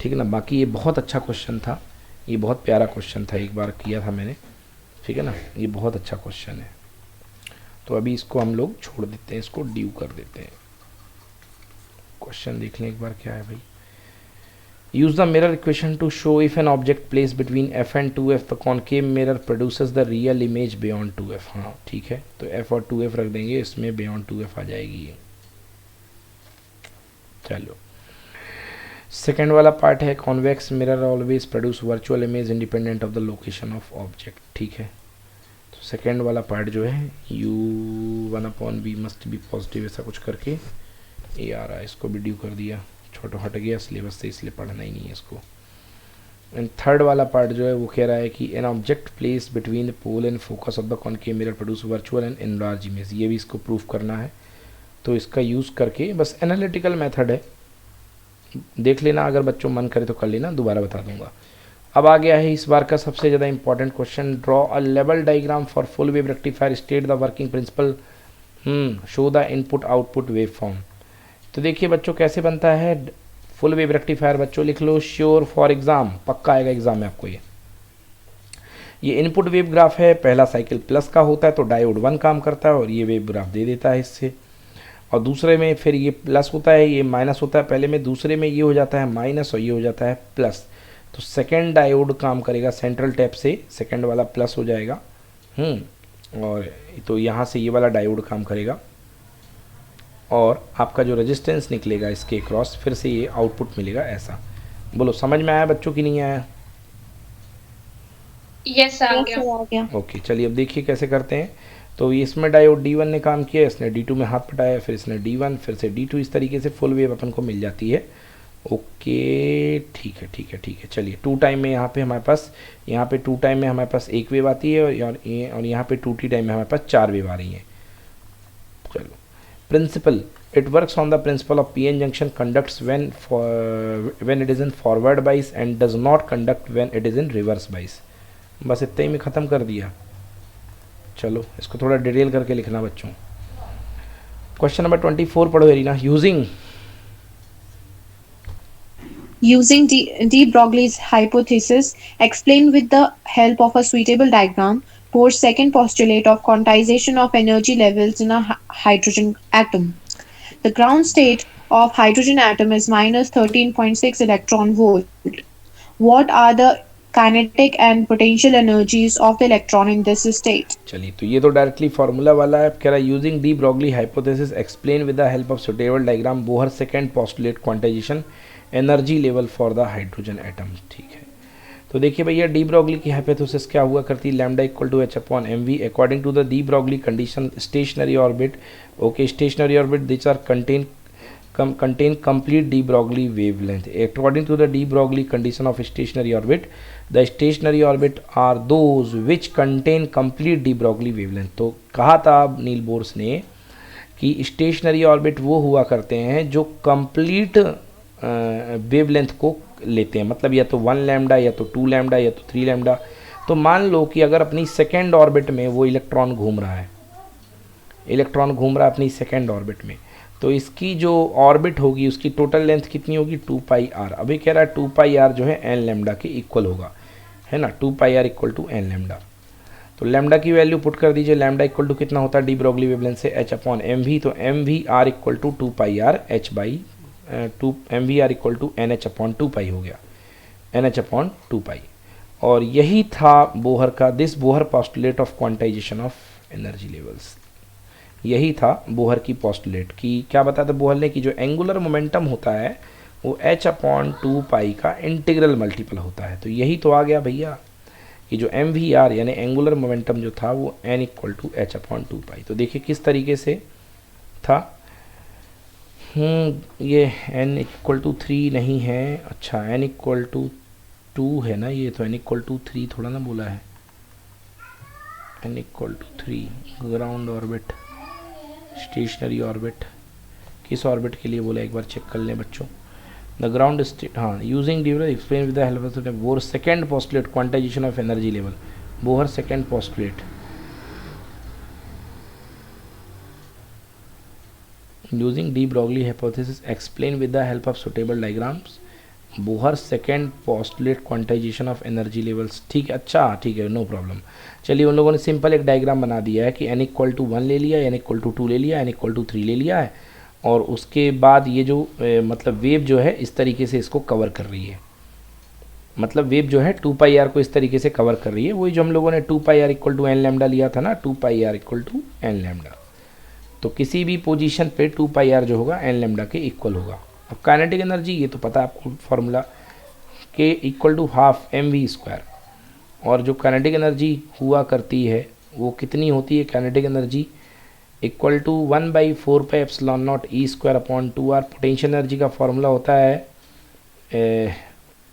ठीक है ना। बाकी ये बहुत अच्छा क्वेश्चन था, ये बहुत प्यारा क्वेश्चन था, एक बार किया था मैंने, ठीक है ना। ये बहुत अच्छा क्वेश्चन है, तो अभी इसको हम लोग छोड़ देते हैं, इसको ड्यू कर देते हैं। क्वेश्चन देख लें एक बार क्या है भाई। Use the mirror equation two show if N object place between F and 2f the concave mirror produces the real image beyond 2f। हाँ ठीक है, तो f और 2f रख देंगे, इसमें बियॉन्ड 2f आ जाएगी ये। चलो सेकेंड वाला पार्ट है convex mirror always produce virtual image independent of the location of object, ठीक है। तो सेकेंड वाला पार्ट जो है u1/v मस्ट बी पॉजिटिव, ऐसा कुछ करके ये आ रहा है, इसको भी ड्यू कर दिया, छोटा हट गया सिलेबस से, इसलिए पढ़ना ही नहीं है इसको। एंड थर्ड वाला पार्ट जो है वो कह रहा है कि an object place between the pole and focus of the concave mirror produce virtual and enlarge image, ये भी इसको प्रूफ करना है। तो इसका यूज़ करके, बस एनालिटिकल मेथड है, देख लेना, अगर बच्चों मन करे तो कर लेना, दोबारा बता दूंगा। अब आ गया है इस बार का सबसे ज़्यादा important question, draw a level diagram for full wave rectifier, state the working principle, show the input output wave form. तो देखिए बच्चों कैसे बनता है फुल वेव रेक्टिफायर, बच्चों लिख लो श्योर फॉर एग्जाम, पक्का आएगा एग्जाम में आपको ये इनपुट वेव ग्राफ है, पहला साइकिल प्लस का होता है तो डायोड 1 काम करता है और ये वेव ग्राफ दे देता है इससे, और दूसरे में फिर ये प्लस होता है, ये माइनस होता है पहले में, दूसरे में ये हो जाता है माइनस और ये हो जाता है प्लस। तो सेकेंड डायोड काम करेगा सेंट्रल टैप से, सेकेंड वाला प्लस हो जाएगा, और तो यहाँ से ये वाला डायोड काम करेगा, और आपका जो रेजिस्टेंस निकलेगा इसके क्रॉस, फिर से ये आउटपुट मिलेगा ऐसा। बोलो समझ में आया बच्चों कि नहीं आया? यस आ गया। ओके चलिए अब देखिए कैसे करते हैं। तो इसमें डायोड D1 ने काम किया, इसने D2 में हाथ पटाया, फिर इसने D1, फिर से D2, इस तरीके से फुल वेव अपन को मिल जाती है। ओके ठीक है ठीक है ठीक है। चलिए 2 टाइम में यहाँ पे हमारे पास, यहाँ पे 2 टाइम में हमारे पास 1 वेव आती है, और यहाँ पे 2t टाइम में हमारे पास 4 वेव आ रही हैं। चलो principal, it works on the principle of PN junction conducts when it is in forward bias and does not conduct when it is in reverse bias। बस इतना ही में ख़त्म कर दिया। चलो इसको थोड़ा डिटेल करके लिखना बच्चों। क्वेश्चन नंबर 24 पढ़ो arena. Using de Broglie's hypothesis, explained with the help of a suitable diagram, Bohr's second postulate of quantization of energy levels in a hydrogen atom. The ground state of hydrogen atom is minus 13.6 electron volt. What are the kinetic and potential energies of the electron in this state? चलिए तो ये तो directly formula वाला है, कह रहा है using de Broglie hypothesis explain with the help of suitable diagram Bohr second postulate quantization energy level for the hydrogen atom. ठीक है, तो देखिए भैया डी ब्रॉगली की हाइपोथेसिस क्या हुआ करती है, lambda equal to h/mv according to the de Broglie condition stationary orbit. Okay, stationary orbit this are contain complete de Broglie wavelength. According to the de Broglie condition of stationary orbit, the stationary orbit are those which contain complete de Broglie wavelength। तो कहा था नील bourse ने कि stationery orbit वो हुआ करते हैं जो कंप्लीट वेवलेंथ को लेते हैं, मतलब या तो 1 लैम्डा या तो 2 लैम्डा या तो 3 लैम्डा। तो मान लो कि अगर अपनी सेकेंड ऑर्बिट में वो इलेक्ट्रॉन घूम रहा है, इलेक्ट्रॉन घूम रहा है अपनी सेकेंड ऑर्बिट में, तो इसकी जो ऑर्बिट होगी उसकी टोटल लेंथ कितनी होगी 2πr। अभी कह रहा है 2πr जो है n लैम्डा के इक्वल होगा, है ना, 2πr equal to n lambda. तो लैम्डा की वैल्यू पुट कर दीजिए, लैम्डा इक्वल टू कितना होता है डी ब्रॉगली वेवलेंथ से h/mv, तो mvr equal to 2πr h/2 mvr equal to nh/2π हो गया, nh/2π। और यही था बोहर का Bohr postulate of quantisation of energy levels. यही था बोहर की पोस्टुलेट की। क्या बताया था बोहर ने कि जो एंगुलर मोमेंटम होता है वो h/2π का इंटीग्रल मल्टीपल होता है। तो यही तो आ गया भैया कि जो mvr यानी एंगुलर मोमेंटम जो था वो n इक्वल टू h/2π। तो देखिए किस तरीके से था, ये n इक्वल टू 3 नहीं है, अच्छा n इक्वल टू 2 है ना, ये तो n इक्वल टू 3 थोड़ा ना बोला है, n equal to 3 ground orbit stationary orbit किस ऑर्बिट के लिए बोला एक बार चेक कर लें बच्चों। द ग्राउंड स्टेट, हाँ, using de explain with the help of Bohr second postulate quantisation of energy level, Bohr second postulate. Using de Broglie hypothesis explain with the help of suitable diagrams, Bohr second postulate quantisation of energy levels. ठीक है, अच्छा ठीक है, no problem. चलिए उन लोगों ने simple एक डायग्राम बना दिया है कि n इक्वल टू 1 ले लिया, n इक्वल टू 2 ले लिया, n इक्वल टू 3 ले लिया है, और उसके बाद ये जो मतलब वेव जो है इस तरीके से इसको कवर कर रही है, मतलब वेव जो है 2 पाई आर को इस तरीके से कवर कर रही है। वही जो हम लोगों ने 2 pi r equal to n lambda लिया था ना, 2 pi r equal to n lambda. तो किसी भी पोजीशन पे 2 पाई आर जो होगा एन लैम्डा के इक्वल होगा। अब काइनेटिक एनर्जी ये तो पता है आपको formula, K equal to half M V square, और जो काइनेटिक एनर्जी हुआ करती है वो कितनी होती है, kinetic energy equal to 1/4 pi epsilon naught E square upon 2r। Potential energy का फॉर्मूला होता है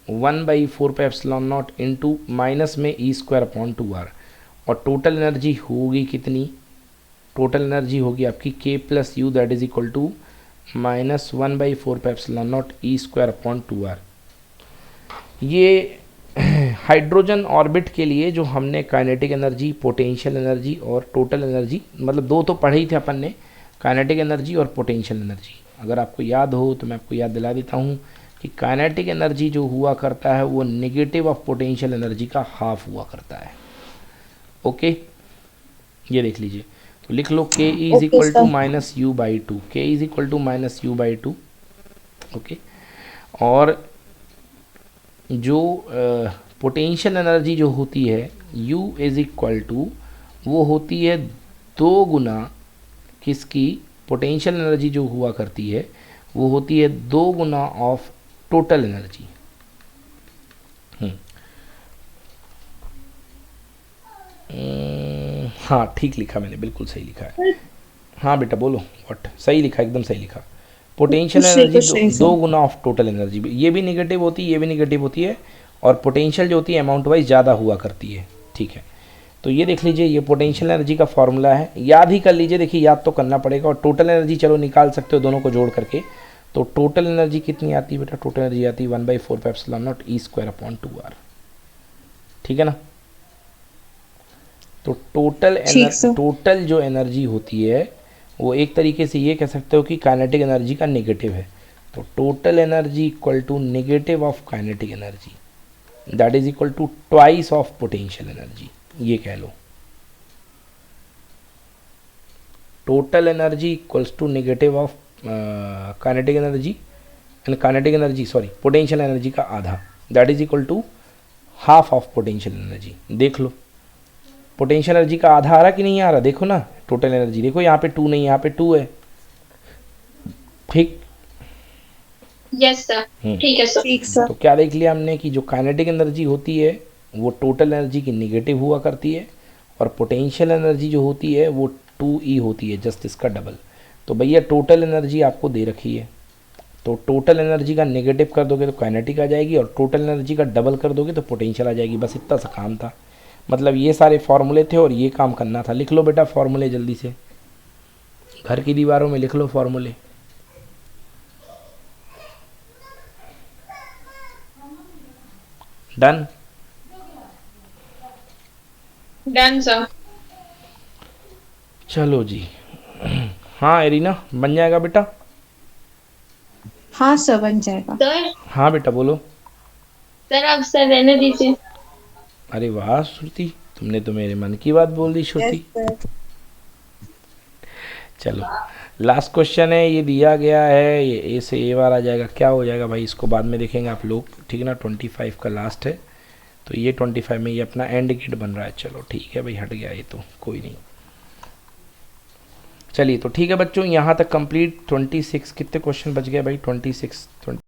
1/4 pi epsilon naught into minus में ई स्क्वायर अपॉन 2r, और टोटल एनर्जी होगी कितनी, टोटल एनर्जी होगी आपकी k plus U that is equal to minus 1/4 pi epsilon naught E square upon 2r। ये हाइड्रोजन ऑर्बिट के लिए जो हमने काइनेटिक एनर्जी, पोटेंशियल एनर्जी और टोटल एनर्जी, मतलब दो तो पढ़े ही थे अपन ने, काइनेटिक एनर्जी और पोटेंशियल एनर्जी। अगर आपको याद हो तो मैं आपको याद दिला देता हूँ कि काइनेटिक एनर्जी जो हुआ करता है वो नेगेटिव ऑफ पोटेंशियल एनर्जी का हाफ हुआ करता है। ओके, ये देख लीजिए, तो लिख लो k is equal to minus U by two, k is equal to minus U by two. Okay, और जो पोटेंशियल एनर्जी जो होती है U इज इक्वल टू, वो होती है 2 गुना किसकी, पोटेंशियल एनर्जी जो हुआ करती है वो होती है 2 गुना ऑफ टोटल एनर्जी। हाँ ठीक लिखा मैंने, बिल्कुल सही लिखा है। हाँ बेटा बोलो, व्हाट, सही लिखा, एकदम सही लिखा। Potential energy 2 Guna of total energy, ये भी निगेटिव होती है, ये भी निगेटिव होती है, और पोटेंशियल जो होती है अमाउंट वाइज ज़्यादा हुआ करती है। ठीक है, तो ये देख लीजिए, ये पोटेंशियल एनर्जी का फॉर्मूला है, याद ही कर लीजिए, देखिए याद तो करना पड़ेगा। और टोटल एनर्जी चलो निकाल सकते हो दोनों को जोड़ करके, तो टोटल एनर्जी कितनी आती है बेटा, टोटल एनर्जी आती है 1/4 pi epsilon naught E square upon 2r। ठीक है ना, तो टोटल जो एनर्जी होती है वो एक तरीके से ये कह सकते हो कि काइनेटिक एनर्जी का नेगेटिव है। तो total energy equal to negative of kinetic energy, that is equal to twice of potential energy, ये कह लो। Total energy equals to negative of kinetic energy, and kinetic energy sorry potential energy का आधा, that is equal to half of potential energy. देख लो potential energy का आधा आ रहा कि नहीं आ रहा, देखो ना टोटल एनर्जी, देखो यहाँ पे 2 नहीं, यहाँ पे 2 है। ठीक, यस सर, ठीक है सर, ठीक सर। तो क्या देख लिया हमने कि जो काइनेटिक एनर्जी होती है वो टोटल एनर्जी की निगेटिव हुआ करती है, और पोटेंशियल एनर्जी जो होती है वो 2e होती है, जस्ट इसका डबल। तो भैया टोटल एनर्जी आपको दे रखी है, तो टोटल एनर्जी का नेगेटिव कर दोगे तो काइनेटिक आ जाएगी, और टोटल एनर्जी का डबल कर दोगे तो पोटेंशियल आ जाएगी। बस इतना सा काम था, मतलब ये सारे फॉर्मूले थे और ये काम करना था। लिख लो बेटा फॉर्मूले जल्दी से, घर की दीवारों में लिख लो फॉर्मूले। Done, done sir. चलो जी, हाँ एरिना बन जाएगा बेटा। हाँ सर बन जाएगा। सर, हाँ बेटा बोलो। सर आप सर रहने दीजिए। अरे वाह श्रुति, तुमने तो मेरे मन की बात बोल दी श्रुति। चलो लास्ट क्वेश्चन है, ये दिया गया है, ये ए से ए बार आ जाएगा, क्या हो जाएगा भाई इसको बाद में देखेंगे आप लोग, ठीक है ना। 25 का लास्ट है, तो ये 25 में ये अपना एंड गेट बन रहा है। चलो ठीक है भाई, हट गया ये तो कोई नहीं। चलिए तो ठीक है बच्चों, यहाँ तक कंप्लीट। 26 कितने क्वेश्चन बच गए भाई, 26